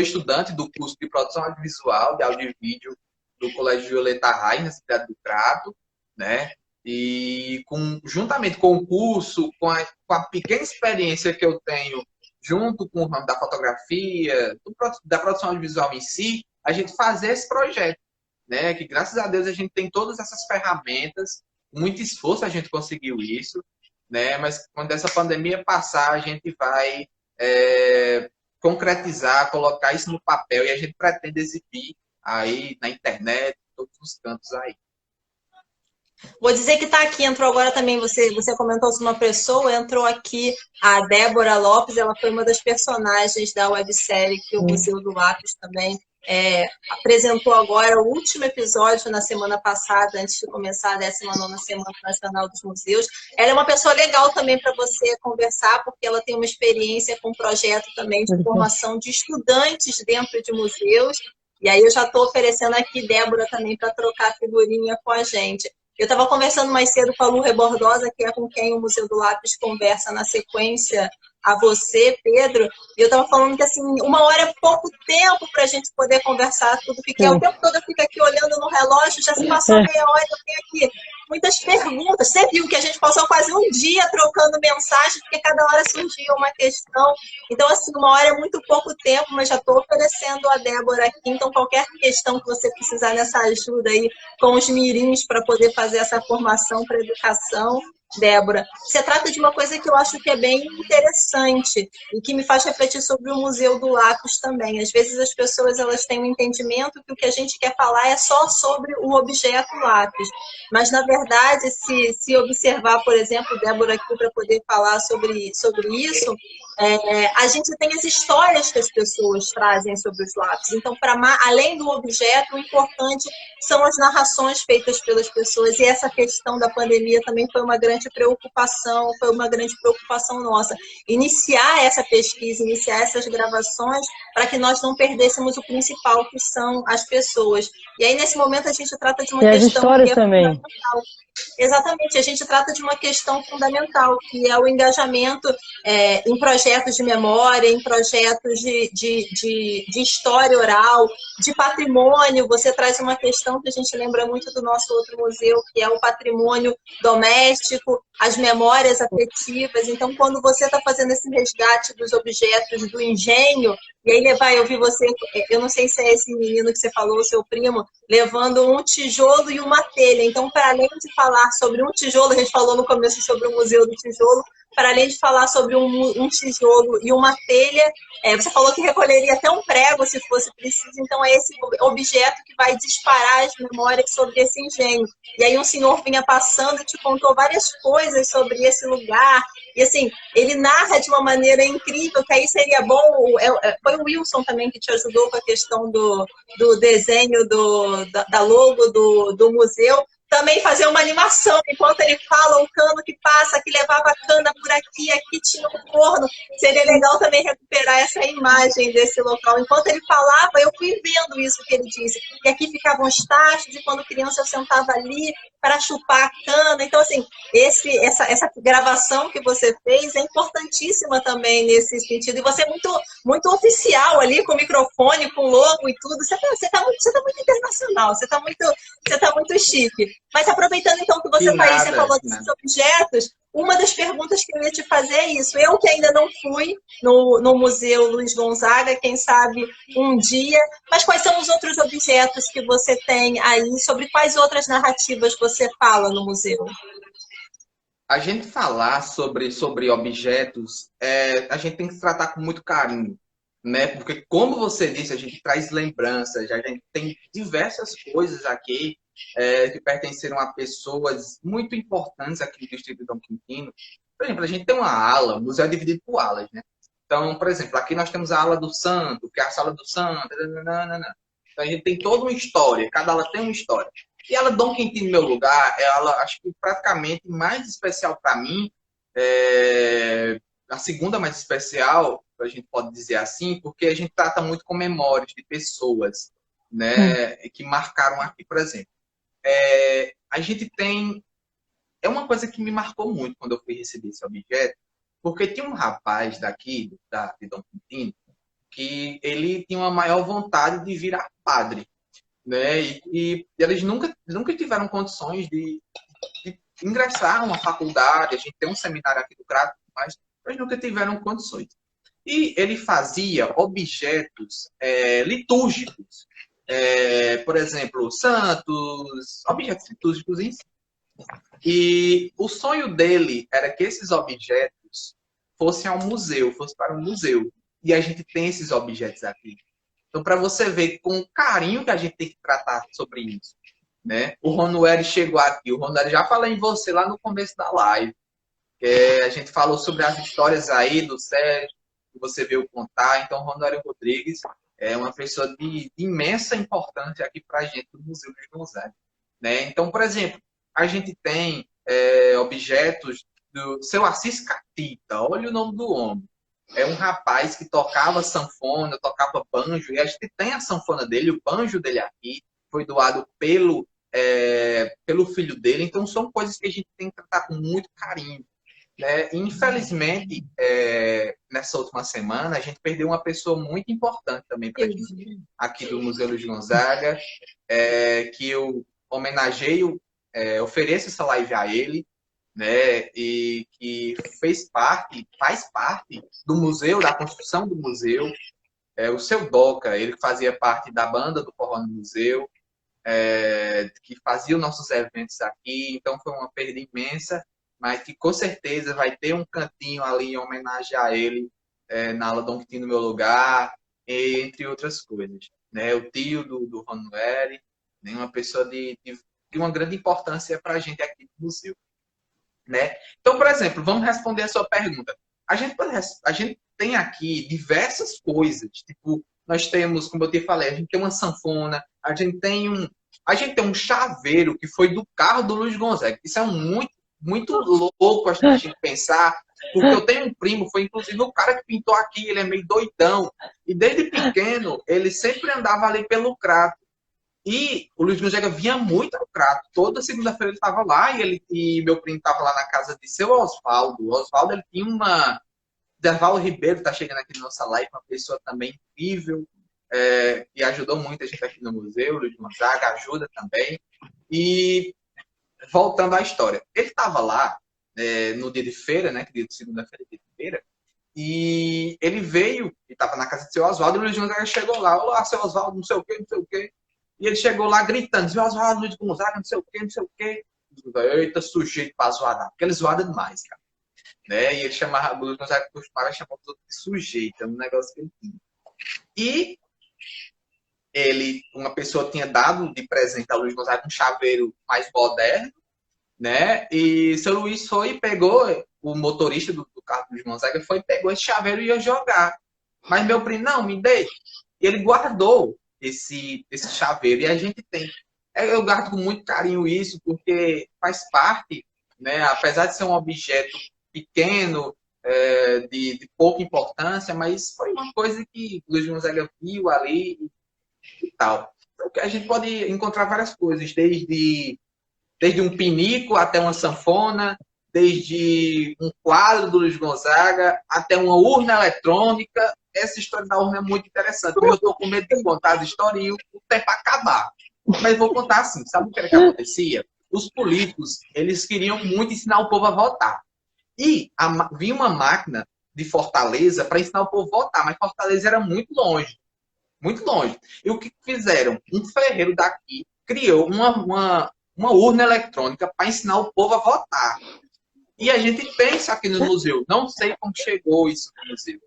Speaker 3: estudante do curso de produção audiovisual, de áudio e vídeo, do Colégio Violeta Rai, na cidade do Crato, né? E juntamente com o curso, com a pequena experiência que eu tenho junto com o ramo da fotografia, da produção audiovisual em si, a gente fazer esse projeto, né? Que graças a Deus a gente tem todas essas ferramentas, muito esforço a gente conseguiu isso, né? Mas quando essa pandemia passar, a gente vai concretizar, colocar isso no papel e a gente pretende exibir aí na internet, em todos os cantos aí.
Speaker 1: Vou dizer que está aqui, entrou agora também, você comentou sobre uma pessoa, entrou aqui a Débora Lopes, ela foi uma das personagens da websérie que o Museu do Lápis também apresentou agora, o último episódio na semana passada, antes de começar a 19ª Semana Nacional dos Museus. Ela é uma pessoa legal também para você conversar, porque ela tem uma experiência com um projeto também de formação de estudantes dentro de museus, e aí eu já estou oferecendo aqui Débora também para trocar figurinha com a gente. Eu estava conversando mais cedo com a Lu Rebordosa, que é com quem o Museu do Lápis conversa na sequência a você, Pedro, e eu estava falando que assim, 1 hora é pouco tempo para a gente poder conversar tudo que quer. O tempo todo eu fico aqui olhando no relógio, já se passou meia hora, eu tenho aqui muitas perguntas. Você viu que a gente passou quase um dia trocando mensagens, porque cada hora surgia uma questão. Então, assim, 1 hora é muito pouco tempo, mas já estou oferecendo a Débora aqui. Então, qualquer questão que você precisar nessa ajuda aí com os mirins para poder fazer essa formação para educação, Débora, você trata de uma coisa que eu acho que é bem interessante e que me faz refletir sobre o Museu do Lápis também. Às vezes as pessoas elas têm um entendimento que o que a gente quer falar é só sobre o objeto lápis, mas na verdade, se observar, por exemplo, Débora aqui para poder falar sobre isso, a gente tem as histórias que as pessoas trazem sobre os lápis. Então, além do objeto, o importante são as narrações feitas pelas pessoas, e essa questão da pandemia também foi uma grande preocupação nossa. Iniciar essa pesquisa, iniciar essas gravações, para que nós não perdêssemos o principal, que são as pessoas. E aí, nesse momento, a gente trata de uma questão que é fundamental. Exatamente, a gente trata de uma questão fundamental, que é o engajamento em projetos de memória, em projetos de história oral, de patrimônio. Você traz uma questão que a gente lembra muito do nosso outro museu, que é o patrimônio doméstico, as memórias afetivas. Então, quando você está fazendo esse resgate dos objetos do engenho, e aí eu vi você, eu não sei se é esse menino que você falou, seu primo, levando um tijolo e uma telha. Então, para além de falar sobre um tijolo, a gente falou no começo sobre o Museu do Tijolo, para além de falar sobre um tijolo e uma telha, você falou que recolheria até um prego, se fosse preciso. Então, é esse objeto que vai disparar as memórias sobre esse engenho. E aí um senhor vinha passando e te contou várias coisas sobre esse lugar. E assim, ele narra de uma maneira incrível, que aí seria bom. Foi o Wilson também que te ajudou com a questão do desenho da logo do museu. Também fazer uma animação, enquanto ele fala o cano que passa, que levava a cana por aqui, aqui tinha um forno. Seria legal também recuperar essa imagem desse local. Enquanto ele falava, eu fui vendo isso que ele disse. E aqui ficavam os tachos, e quando criança eu sentava ali para chupar a cana. Então, assim, essa gravação que você fez é importantíssima também nesse sentido. E você é muito, muito oficial ali, com o microfone, com o logo e tudo. Você tá muito internacional, você tá muito chique. Mas aproveitando então que você falou desses objetos, uma das perguntas que eu ia te fazer é isso. Eu que ainda não fui no Museu Luiz Gonzaga, quem sabe um dia, mas quais são os outros objetos que você tem aí? Sobre quais outras narrativas você fala no museu?
Speaker 3: A gente falar sobre objetos, a gente tem que tratar com muito carinho, né? Porque, como você disse, a gente traz lembranças, a gente tem diversas coisas aqui que pertenceram a pessoas muito importantes aqui no Distrito de Dom Quintino. Por exemplo, a gente tem uma ala, o museu é dividido por alas, né? Então, por exemplo, aqui nós temos a ala do santo, que é a sala do santo, nananana. Então, a gente tem toda uma história, cada ala tem uma história. E ela, Dom Quintino, meu lugar, ela, acho que praticamente mais especial para mim, a segunda mais especial, a gente pode dizer assim, porque a gente trata muito com memórias de pessoas, né, que marcaram aqui, por exemplo. A gente tem... É uma coisa que me marcou muito quando eu fui receber esse objeto, porque tinha um rapaz daqui, de Dom Quintino, que ele tinha uma maior vontade de virar padre, né? E eles nunca tiveram condições de ingressar numa faculdade. A gente tem um seminário aqui do Crato, mas eles nunca tiveram condições. E ele fazia objetos litúrgicos, por exemplo, santos, objetos litúrgicos em si. E o sonho dele era que esses objetos fossem ao museu, fossem para um museu. E a gente tem esses objetos aqui. Então, para você ver com o carinho que a gente tem que tratar sobre isso, né? O Ronueri chegou aqui. O Ronueri já falou em você lá no começo da live. A gente falou sobre as histórias aí do Sérgio, que você veio contar. Então, o Ronueri Rodrigues é uma pessoa de imensa importância aqui para a gente do Museu Luiz Gonzaga, né? Então, por exemplo, a gente tem objetos do seu Assis Catita. Olha o nome do homem. É um rapaz que tocava sanfona, tocava banjo, e a gente tem a sanfona dele, o banjo dele aqui, foi doado pelo filho dele. Então, são coisas que a gente tem que tratar com muito carinho, né? Infelizmente, nessa última semana, a gente perdeu uma pessoa muito importante também para a gente aqui do Museu Luiz Gonzaga, que eu homenageio, ofereço essa live a ele, né, e que faz parte do museu, da construção do museu. O seu Doca, ele fazia parte da banda do forró no museu, que fazia os nossos eventos aqui. Então foi uma perda imensa, mas que com certeza vai ter um cantinho ali em homenagem a ele, na aula Dom Quintino no meu lugar, entre outras coisas, né? O tio do Ronueri, né, uma pessoa de uma grande importância para a gente aqui no museu, né? Então, por exemplo, vamos responder a sua pergunta. A gente tem aqui diversas coisas. Tipo, nós temos, como eu te falei, a gente tem uma sanfona, a gente tem um chaveiro que foi do carro do Luiz Gonzaga. Isso é muito louco a gente pensar, porque eu tenho um primo, foi inclusive o cara que pintou aqui, ele é meio doidão. E desde pequeno, ele sempre andava ali pelo Crato. E o Luiz Gonzaga vinha muito ao Crato. Toda segunda-feira ele estava lá, e meu primo estava lá na casa de seu Oswaldo. O Oswaldo, ele tinha uma... Derval Ribeiro está chegando aqui na nossa live, uma pessoa também incrível, que ajudou muito a gente aqui no museu. O Luiz Gonzaga ajuda também. E voltando à história, ele estava lá no dia de feira, né? Que dia de segunda-feira, dia de feira, e ele veio, e estava na casa de seu Oswaldo, e o Luiz Gonzaga chegou lá. Olá, seu Oswaldo, não sei o quê, não sei o quê. E ele chegou lá gritando, seu Oswaldo, Luiz Gonzaga, não sei o quê, não sei o quê. Eita, sujeito para zoar, porque ele zoada demais, cara. Né? E ele chamava, o Luiz Gonzaga costumava chamar os outros de sujeito, é um negócio que ele tinha. E uma pessoa tinha dado de presente ao Luiz Gonzaga um chaveiro mais moderno, né? E seu Luiz foi e pegou, o motorista do carro do Luiz Gonzaga foi e pegou esse chaveiro e ia jogar. Mas meu primo, não, me deixa. E ele guardou esse chaveiro, e a gente tem. Eu guardo com muito carinho isso, porque faz parte, né? Apesar de ser um objeto pequeno, de pouca importância, mas foi uma coisa que o Luiz Gonzaga viu ali e tal. Então, a gente pode encontrar várias coisas, desde um pinico até uma sanfona, desde um quadro do Luiz Gonzaga até uma urna eletrônica. Essa história da urna é muito interessante, mas eu estou com medo de contar as historinhas e o tempo acabar. Mas vou contar assim, sabe o que era que acontecia? Os políticos, eles queriam muito ensinar o povo a votar. E vinha uma máquina de Fortaleza para ensinar o povo a votar, mas Fortaleza era muito longe. Muito longe. E o que fizeram? Um ferreiro daqui criou uma urna eletrônica para ensinar o povo a votar. E a gente pensa aqui no museu. Não sei como chegou isso no museu.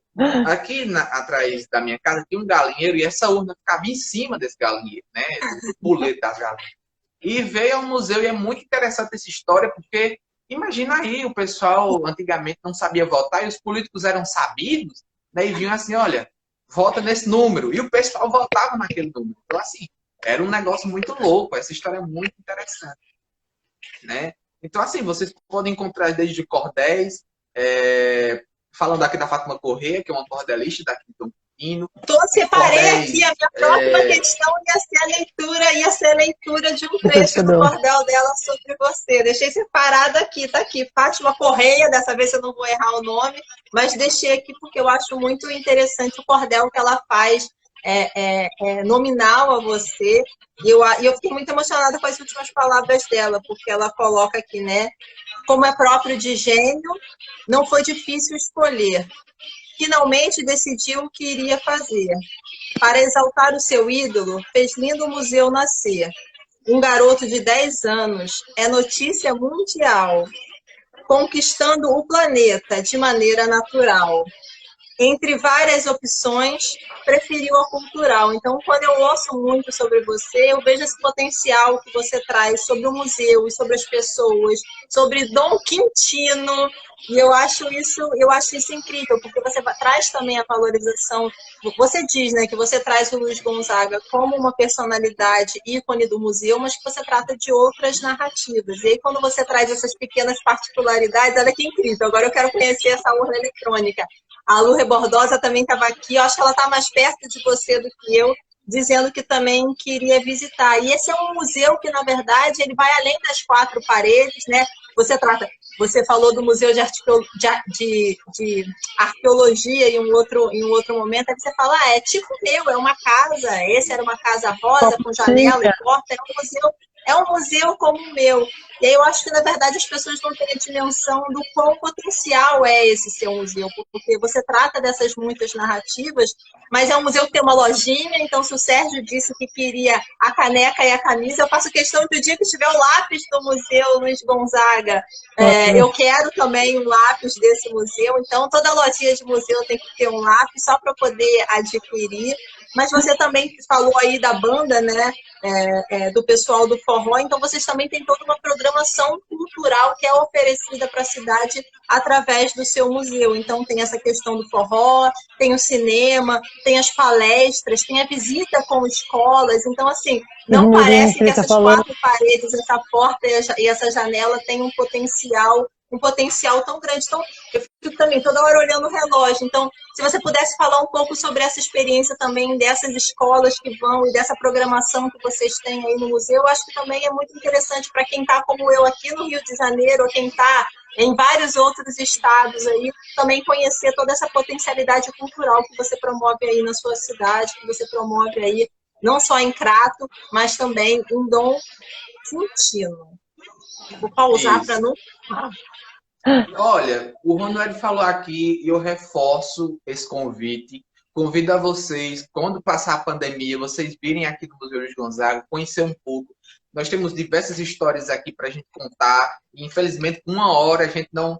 Speaker 3: Aqui atrás da minha casa tinha um galinheiro e essa urna ficava em cima desse galinheiro, né? Do puleto das galinhas. E veio ao museu e é muito interessante essa história, porque imagina aí, o pessoal antigamente não sabia votar e os políticos eram sabidos, daí vinham assim, olha, vota nesse número. E o pessoal votava naquele número. Então, assim, era um negócio muito louco. Essa história é muito interessante, né? Então, assim, vocês podem encontrar desde cordéis, falando aqui da Fátima Corrêa, que é uma cordelista daqui de Dom Pepino.
Speaker 1: Separei
Speaker 3: Cordéis,
Speaker 1: aqui, a minha próxima questão ia ser a leitura de um trecho do cordel dela sobre você. Deixei separado aqui, tá aqui. Fátima Corrêa, dessa vez eu não vou errar o nome, mas deixei aqui porque eu acho muito interessante o cordel que ela faz, nominal a você. E eu fiquei muito emocionada com as últimas palavras dela, porque ela coloca aqui, né? Como é próprio de gênio, não foi difícil escolher. Finalmente decidiu o que iria fazer. Para exaltar o seu ídolo, fez lindo museu nascer. Um garoto de 10 anos é notícia mundial, conquistando o planeta de maneira natural. Entre várias opções, preferiu a cultural. Então, quando eu ouço muito sobre você, eu vejo esse potencial que você traz sobre o museu e sobre as pessoas, sobre Dom Quintino, e eu acho isso incrível, porque você traz também a valorização. Você diz, né, que você traz o Luiz Gonzaga como uma personalidade ícone do museu, mas que você trata de outras narrativas. E aí, quando você traz essas pequenas particularidades, olha que incrível. Agora eu quero conhecer essa urna eletrônica. A Lu Rebordosa também estava aqui, eu acho que ela está mais perto de você do que eu, dizendo que também queria visitar. E esse é um museu que, na verdade, ele vai além das 4 paredes, né? Você falou do Museu de Arqueologia em um outro momento, aí você fala, é tipo meu, é uma casa, esse era uma casa rosa, com janela e porta, é um museu como o meu. E aí eu acho que, na verdade, as pessoas não têm a dimensão do quão potencial é esse seu museu, porque você trata dessas muitas narrativas, mas é um museu que tem uma lojinha, então se o Sérgio disse que queria a caneca e a camisa, eu faço questão de o dia que tiver o lápis do Museu Luiz Gonzaga, eu quero também um lápis desse museu, então toda lojinha de museu tem que ter um lápis só para poder adquirir. Mas você também falou aí da banda, né? Do pessoal do forró, então vocês também têm toda uma programação cultural que é oferecida para a cidade através do seu museu. Então tem essa questão do forró, tem o cinema, tem as palestras, tem a visita com escolas. Então, assim, não parece que essas 4 paredes, essa porta e essa janela têm um potencial tão grande. Então, eu fico também toda hora olhando o relógio. Então, se você pudesse falar um pouco sobre essa experiência também dessas escolas que vão e dessa programação que vocês têm aí no museu, eu acho que também é muito interessante para quem está como eu aqui no Rio de Janeiro, ou quem está em vários outros estados aí, também conhecer toda essa potencialidade cultural que você promove aí na sua cidade, que você promove aí não só em Crato, mas também em Dom Quintino. Vou pausar para não...
Speaker 3: Olha, o Ronaldo falou aqui e eu reforço esse convite. Convido a vocês, quando passar a pandemia, vocês virem aqui no Museu de Gonzaga, conhecer um pouco. Nós temos diversas histórias aqui para a gente contar. E, infelizmente, com 1 hora a gente não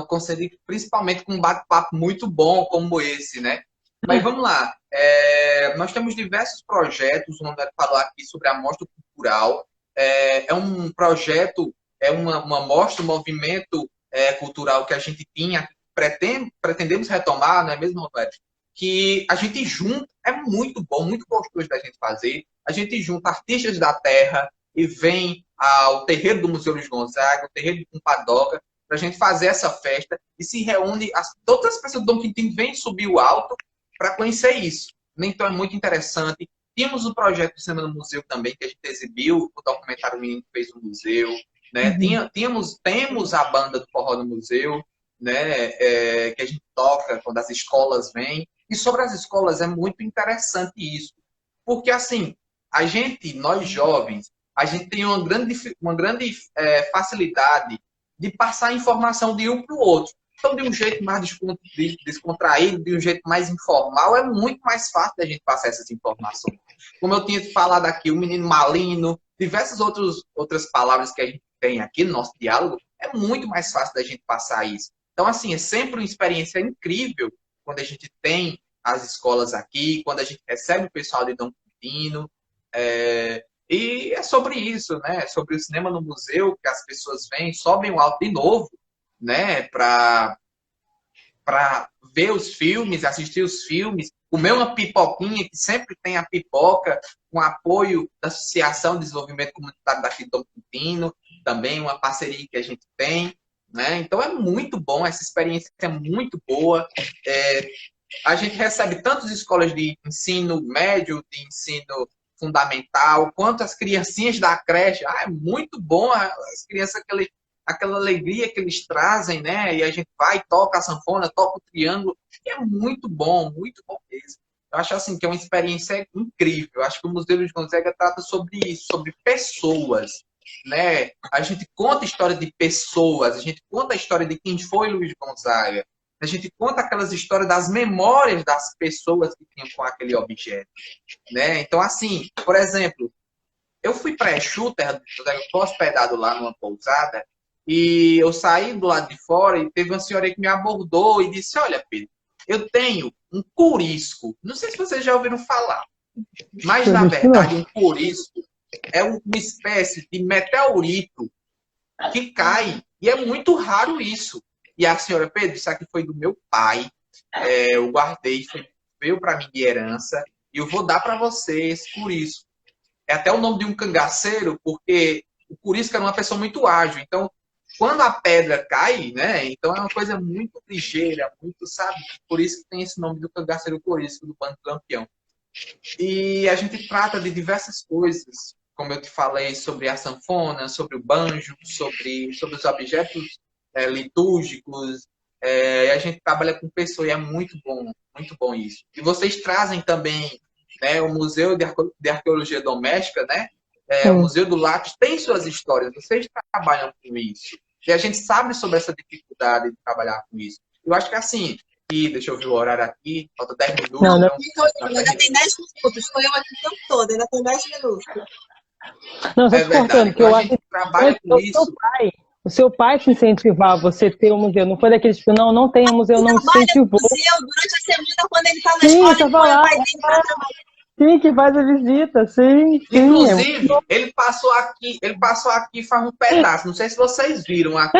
Speaker 3: consegue, principalmente com um bate-papo muito bom como esse, né? Mas vamos lá. Nós temos diversos projetos. O Ronaldo falou aqui sobre a Mostra Cultural. É um projeto, uma mostra, um movimento cultural que a gente tinha, pretendemos retomar, não é mesmo, Roberto? Que a gente junta, é muito bom, muito gostoso da gente fazer. A gente junta artistas da terra e vem ao terreiro do Museu Luiz Gonzaga, o terreiro de Cumpadocca, para a gente fazer essa festa e se reúne, todas as pessoas do Dom Quintino vêm subir o alto para conhecer isso. Então é muito interessante. Tínhamos o projeto do Cinema no Museu também, que a gente exibiu, o documentário Menino que Fez o Museu. Né? Temos a banda do Forró no Museu, né? Que a gente toca quando as escolas vêm. E sobre as escolas é muito interessante isso. Porque, assim, nós jovens, a gente tem uma grande facilidade de passar informação de um para o outro. Então, de um jeito mais descontraído, de um jeito mais informal, é muito mais fácil da gente passar essas informações. Como eu tinha falado aqui, o menino malino, diversas outras palavras que a gente tem aqui no nosso diálogo, é muito mais fácil da gente passar isso. Então, assim, é sempre uma experiência incrível quando a gente tem as escolas aqui, quando a gente recebe o pessoal de Dom Quintino, e é sobre isso, né? É sobre o cinema no museu, que as pessoas vêm, sobem o alto de novo, né? Para ver os filmes, assistir os filmes, comer uma pipoquinha, que sempre tem a pipoca, com apoio da Associação de Desenvolvimento Comunitário daqui de Dom Quintino, também uma parceria que a gente tem, né? Então é muito bom, essa experiência é muito boa. A gente recebe tantas escolas de ensino médio, de ensino fundamental, quanto as criancinhas da creche. É muito bom as crianças, aquela alegria que eles trazem, né? E a gente vai, toca a sanfona, toca o triângulo. E é muito bom mesmo. Eu acho assim que é uma experiência incrível. Eu acho que o Museu Luiz Gonzaga trata sobre isso, sobre pessoas, né? A gente conta a história de pessoas, a gente conta a história de quem foi Luiz Gonzaga. A gente conta aquelas histórias das memórias das pessoas que tinham com aquele objeto, né? Então, assim, por exemplo, eu fui para Exu, Terra do Gonzaga, eu fui hospedado lá numa pousada, e eu saí do lado de fora e teve uma senhora que me abordou e disse, olha, Pedro, eu tenho um curisco. Não sei se vocês já ouviram falar, mas, na verdade, um curisco é uma espécie de meteorito que cai, e é muito raro isso. E a senhora, Pedro, isso aqui foi do meu pai, eu guardei, veio para mim de herança, e eu vou dar para vocês por isso. É até o nome de um cangaceiro, porque o curisco era uma pessoa muito ágil. Então, quando a pedra cai, né? Então é uma coisa muito ligeira, muito, sabe? Por isso que tem esse nome do cangaceiro curisco, do Bando do Lampião. E a gente trata de diversas coisas, como eu te falei, sobre a sanfona, sobre o banjo, sobre os objetos litúrgicos. A gente trabalha com pessoas e é muito bom isso. E vocês trazem também, né, o Museu de Arqueologia Doméstica, né? O Museu do Lápis tem suas histórias, vocês trabalham com isso. E a gente sabe sobre essa dificuldade de trabalhar com isso. Eu acho que assim, deixa eu ver o horário aqui, falta 10 minutos.
Speaker 1: Não, ainda tem 10 minutos, foi eu aqui o tempo todo, ainda tem 10 minutos.
Speaker 2: Não, só te cortando, que eu acho que
Speaker 3: trabalha com isso.
Speaker 2: O seu pai te incentivava você ter um museu, não foi daqueles que não tem um museu, não incentivou.
Speaker 1: Museu durante a semana, quando ele tá na escola, ele põe o pai dele pra trabalhar.
Speaker 2: Sim, que faz a visita, sim.
Speaker 3: Inclusive, ele passou aqui faz um pedaço. Não sei se vocês viram aqui.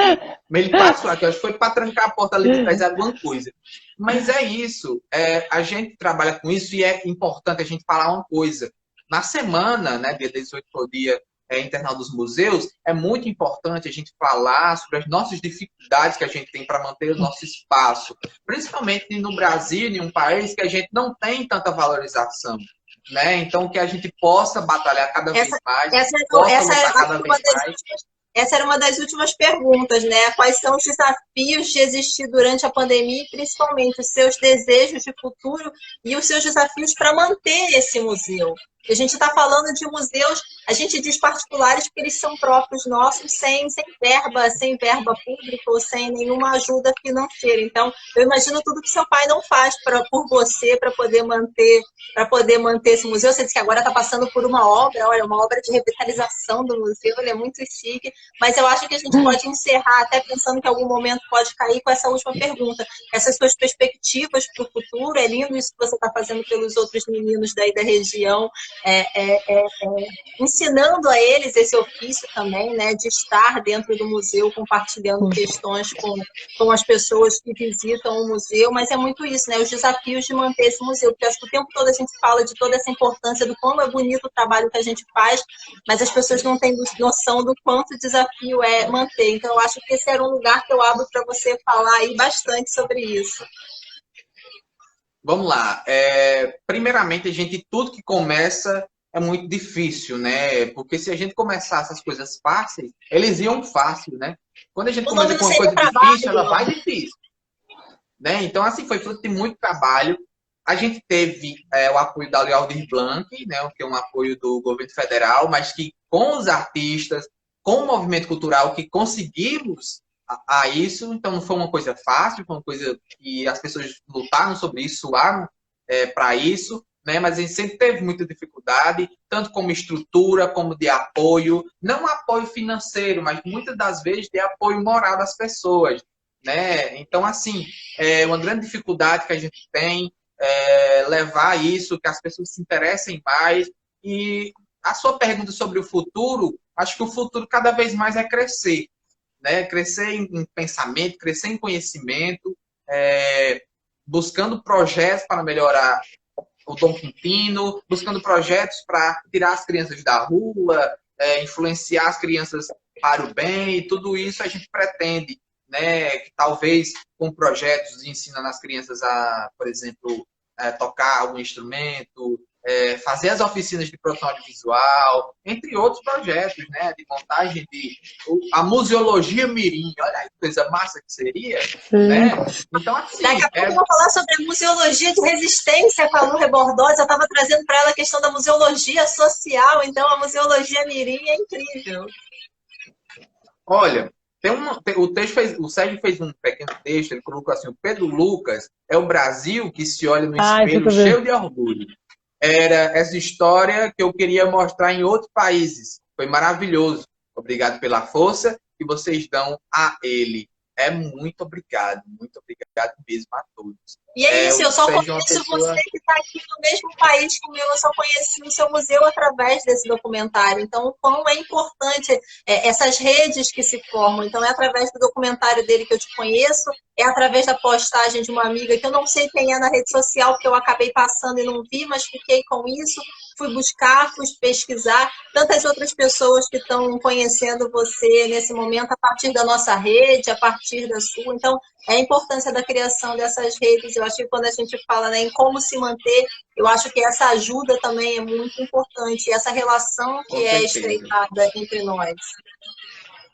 Speaker 3: Mas ele passou aqui, acho que foi para trancar a porta ali de trás alguma coisa. Mas é isso. A gente trabalha com isso e é importante a gente falar uma coisa. Na semana, né, dia 18 foi o Dia Internacional dos Museus, é muito importante a gente falar sobre as nossas dificuldades que a gente tem para manter o nosso espaço. Principalmente no Brasil, em um país que a gente não tem tanta valorização. Né? Então, que a gente possa batalhar cada vez mais.
Speaker 1: Essa era uma das últimas perguntas, né? Quais são os desafios de existir durante a pandemia e, principalmente, os seus desejos de futuro e os seus desafios para manter esse museu? A gente está falando de museus, a gente diz particulares porque eles são próprios nossos, sem verba pública ou sem nenhuma ajuda financeira. Então, eu imagino tudo que seu pai não faz por você para poder manter esse museu. Você disse que agora está passando por uma obra de revitalização do museu, ele é muito chique, mas eu acho que a gente pode encerrar até pensando que em algum momento pode cair com essa última pergunta. Essas suas perspectivas para o futuro, é lindo isso que você está fazendo pelos outros meninos daí da região, ensinando a eles esse ofício também, né, de estar dentro do museu, compartilhando questões com as pessoas que visitam o museu, mas é muito isso, né, os desafios de manter esse museu, porque acho que o tempo todo a gente fala de toda essa importância, do quão é bonito o trabalho que a gente faz, mas as pessoas não têm noção do quanto desafio é manter. Então, eu acho que esse era um lugar que eu abro para você falar aí bastante sobre isso.
Speaker 3: Vamos lá. Primeiramente, tudo que começa é muito difícil, né? Porque se a gente começasse as coisas fáceis, eles iam fácil, né? Quando a gente começa com uma coisa difícil, ela vai difícil. Né? Então, assim, foi fruto de muito trabalho. A gente teve o apoio da Lei Aldir Blanc, né? Que é um apoio do governo federal, mas que com os artistas, com o movimento cultural, que conseguimos a isso. Então, não foi uma coisa fácil, foi uma coisa que as pessoas lutaram sobre isso, suaram para isso. né? Mas a gente sempre teve muita dificuldade, tanto como estrutura, como de apoio, não apoio financeiro, mas muitas das vezes de apoio moral das pessoas, né? Então, assim, é uma grande dificuldade que a gente tem é levar isso, que as pessoas se interessem mais. E a sua pergunta sobre o futuro, acho que o futuro cada vez mais é crescer, né? Crescer em pensamento, crescer em conhecimento, buscando projetos para melhorar o Dom Quintino, buscando projetos para tirar as crianças da rua, influenciar as crianças para o bem, e tudo isso a gente pretende, né? Que talvez com projetos de ensinando as crianças a, por exemplo, tocar algum instrumento, fazer as oficinas de produção audiovisual, entre outros projetos, né? De montagem de a museologia mirim, olha aí que coisa massa que seria, né? Então, assim,
Speaker 1: daqui a pouco eu vou falar sobre a museologia de resistência com a Lu Rebordosa. Eu estava trazendo para ela a questão da museologia social, então a museologia mirim é incrível.
Speaker 3: Olha, o Sérgio fez um pequeno texto, ele colocou assim: o Pedro Lucas é o Brasil que se olha no espelho cheio de orgulho. Era essa história que eu queria mostrar em outros países. Foi maravilhoso. Obrigado pela força que vocês dão a ele. Muito obrigado mesmo a todos.
Speaker 1: E é isso, eu só conheço você que está aqui no mesmo país comigo, eu só conheci o seu museu através desse documentário. Então, o quão é importante essas redes que se formam. Então, é através do documentário dele que eu te conheço, é através da postagem de uma amiga que eu não sei quem é na rede social, porque eu acabei passando e não vi, mas fiquei com isso. Fui buscar, fui pesquisar. Tantas outras pessoas que estão conhecendo você nesse momento a partir da nossa rede, a partir da sua. Então, é a importância da criação dessas redes. Eu acho que quando a gente fala, né, em como se manter, eu acho que essa ajuda também é muito importante. Essa relação que é estreitada entre nós.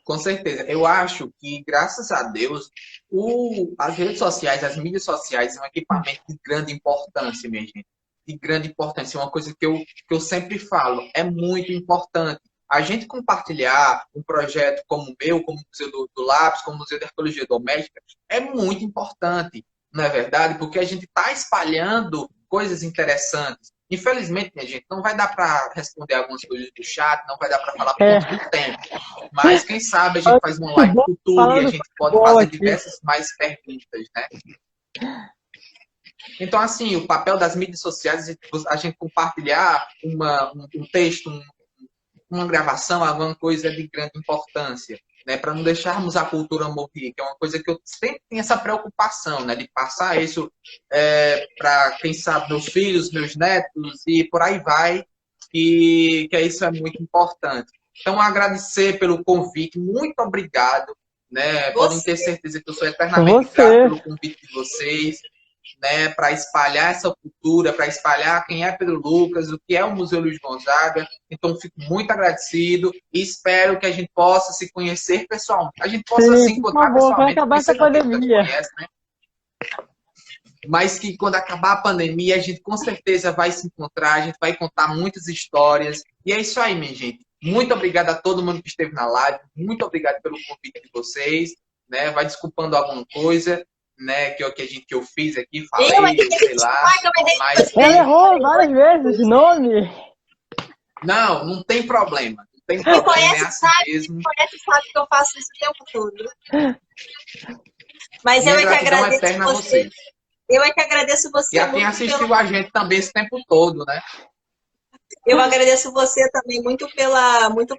Speaker 3: Com certeza. Eu acho que, graças a Deus, as redes sociais, as mídias sociais são um equipamento de grande importância, minha gente. De grande importância. É uma coisa que eu sempre falo. É muito importante. A gente compartilhar um projeto como o meu, como o Museu do Lápis, como o Museu de Arqueologia Doméstica, é muito importante, não é verdade? Porque a gente está espalhando coisas interessantes. Infelizmente, minha gente, não vai dar para responder algumas coisas do chat, não vai dar para falar por conta do tempo. Mas, quem sabe, a gente faz uma live futura e a gente pode fazer diversas mais perguntas, né? Então, assim, o papel das mídias sociais é a gente compartilhar um texto, uma gravação, alguma coisa de grande importância, né? Para não deixarmos a cultura morrer, que é uma coisa que eu sempre tenho essa preocupação, né? De passar isso para, quem sabe, meus filhos, meus netos e por aí vai, que isso é muito importante. Então, agradecer pelo convite, muito obrigado, né? Podem ter certeza que eu sou eternamente grato pelo convite de vocês, né, para espalhar essa cultura, para espalhar quem é Pedro Lucas, o que é o Museu Luiz Gonzaga. Então, fico muito agradecido e espero que a gente possa se conhecer pessoalmente. A gente possa se encontrar pessoalmente.
Speaker 2: Vai acabar essa pandemia.
Speaker 3: Conhece, né? Mas que quando acabar a pandemia, a gente com certeza vai se encontrar, a gente vai contar muitas histórias. E é isso aí, minha gente. Muito obrigado a todo mundo que esteve na live. Muito obrigado pelo convite de vocês. Né? Vai desculpando alguma coisa, né, que eu fiz aqui, falei, sei lá. Mas...
Speaker 2: Ela errou várias vezes o nome.
Speaker 3: Não tem problema. Não tem problema,
Speaker 1: conhece, é assim mesmo. Conhece, sabe que eu faço isso o tempo todo. Mas eu é que agradeço você. Eu é que agradeço você.
Speaker 3: E a quem assistiu a gente também esse tempo todo, né?
Speaker 1: Eu agradeço você também muito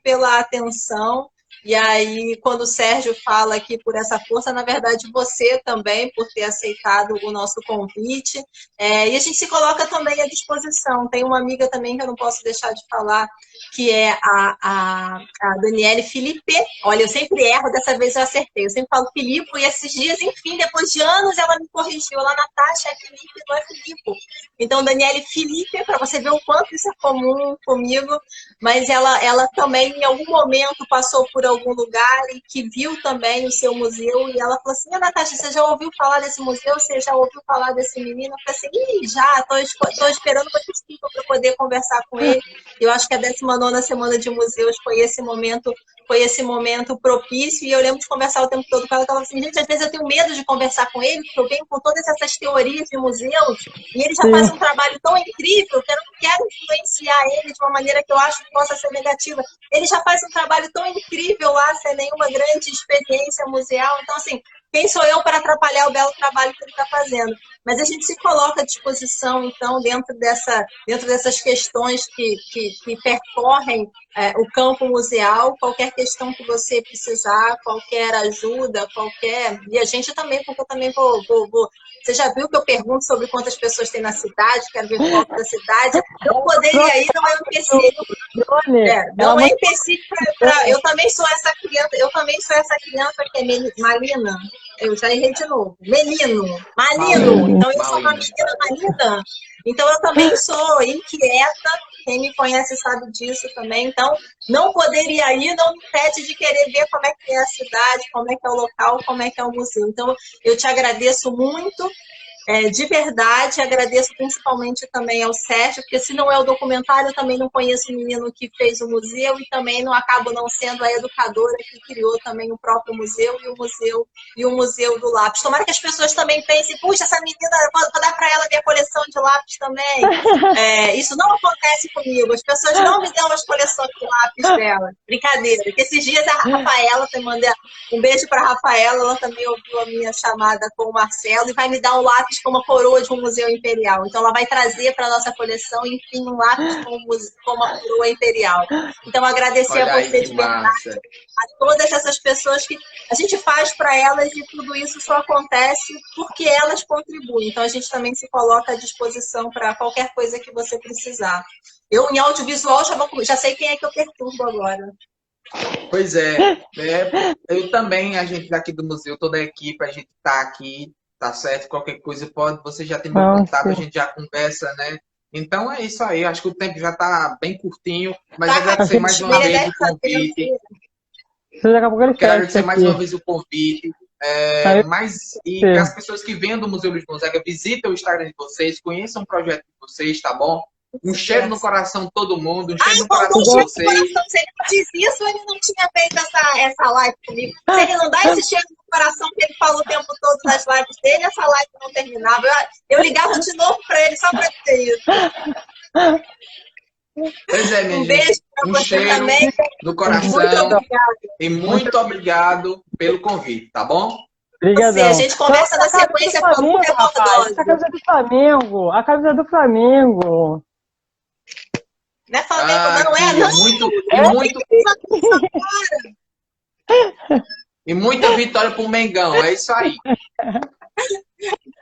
Speaker 1: pela atenção. E aí, quando o Sérgio fala aqui por essa força, na verdade, você também, por ter aceitado o nosso convite. E a gente se coloca também à disposição. Tem uma amiga também que eu não posso deixar de falar, que é a Daniele Felipe. Olha, eu sempre erro, dessa vez eu acertei. Eu sempre falo Filipe, e esses dias, enfim, depois de anos, ela me corrigiu. Ela, Natasha, é Felipe, não é Filipe. Então, Daniele Felipe, para você ver o quanto isso é comum comigo, mas ela também, em algum momento, passou por algum lugar e que viu também o seu museu, e ela falou assim, Natasha, você já ouviu falar desse museu? Você já ouviu falar desse menino? Eu falei assim, já, estou esperando uma desculpa para poder conversar com ele. Eu acho que a 19ª Semana de Museus foi esse momento foi esse momento propício, e eu lembro de conversar o tempo todo com ela, ela assim, gente, às vezes eu tenho medo de conversar com ele, porque eu venho com todas essas teorias de museus, e ele já faz um trabalho tão incrível que eu não quero influenciar ele de uma maneira que eu acho que possa ser negativa. Ele já faz um trabalho tão incrível lá, sem nenhuma grande experiência museal, então assim, quem sou eu para atrapalhar o belo trabalho que ele está fazendo? Mas a gente se coloca à disposição, então, dentro dessas questões que percorrem o campo museal, qualquer questão que você precisar, qualquer ajuda, qualquer... E a gente também, porque eu também vou... Você já viu que eu pergunto sobre quantas pessoas tem na cidade, quero ver foto da cidade. Não poderia ir, não é um empecilho. Não é empecilho para... Eu também sou essa criança que é Malina. Eu já errei de novo. Malino. Então, eu sou uma menina malina. Então, eu também sou inquieta. Quem me conhece sabe disso também. Então, não poderia ir não me impede de querer ver como é que é a cidade, como é que é o local, como é que é o museu. Então, eu te agradeço muito. De verdade, agradeço principalmente também ao Sérgio, porque se não é o documentário, eu também não conheço o menino que fez o museu e também não acabo não sendo a educadora que criou também o próprio museu e o museu do lápis. Tomara que as pessoas também pensem, puxa, essa menina, vou dar para ela minha coleção de lápis também. Isso não acontece comigo, as pessoas não me dão as coleções de lápis dela. Brincadeira, que esses dias a Rafaela, eu mandei um beijo para a Rafaela, ela também ouviu a minha chamada com o Marcelo e vai me dar um lápis com uma coroa de um museu imperial. Então, ela vai trazer para a nossa coleção, enfim, um lápis com uma coroa imperial. Então, agradecer a você de verdade, a todas essas pessoas que a gente faz para elas e tudo isso só acontece porque elas contribuem. Então, a gente também se coloca à disposição para qualquer coisa que você precisar. Eu, em audiovisual, já sei quem é que eu perturbo agora.
Speaker 3: Pois eu também, a gente daqui do museu, toda a equipe, a gente está aqui, tá certo? Qualquer coisa você já tem meu contato, a gente já conversa, né? Então é isso aí, acho que o tempo já está bem curtinho, mas agradecer mais uma vez o convite. Quero agradecer mais uma vez o convite. E que as pessoas que vêm do Museu Luiz Gonzaga visitem o Instagram de vocês, conheçam o projeto de vocês, tá bom? Um cheiro no coração todo mundo, um cheiro no coração de vocês.
Speaker 1: Se ele não diz isso, ele não tinha feito essa live comigo. Se ele não dá esse cheiro no coração que ele falou o tempo todo nas lives dele, essa live não terminava. Eu ligava de novo para ele só para dizer isso.
Speaker 3: Pois é, minha
Speaker 1: gente. Beijo para você
Speaker 3: cheiro
Speaker 1: também.
Speaker 3: No coração. E muito obrigado pelo convite, tá bom?
Speaker 2: Obrigadão.
Speaker 1: A gente conversa na sequência com o
Speaker 2: a camisa do Flamengo. A camisa do Flamengo.
Speaker 1: Não é Flamengo, não é?
Speaker 3: E muita vitória pro Mengão, é isso aí.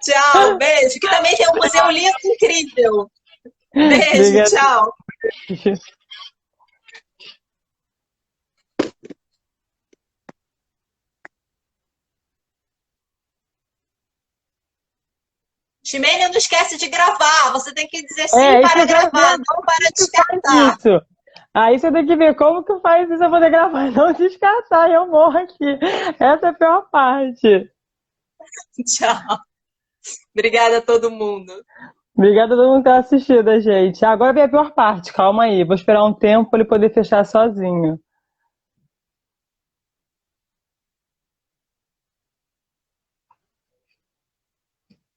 Speaker 1: Tchau, beijo. Que também tem um museu lindo e incrível. Beijo, obrigado. Tchau. Ximênia, não esquece de gravar. Você tem que dizer sim para gravar, não para descartar.
Speaker 2: Isso. Aí você tem que ver como que faz isso para poder gravar, não descartar. Eu morro aqui. Essa é a pior parte.
Speaker 1: Tchau. Obrigada a todo mundo.
Speaker 2: Obrigada a todo mundo que está assistindo, gente. Agora vem a pior parte. Calma aí. Vou esperar um tempo para ele poder fechar sozinho.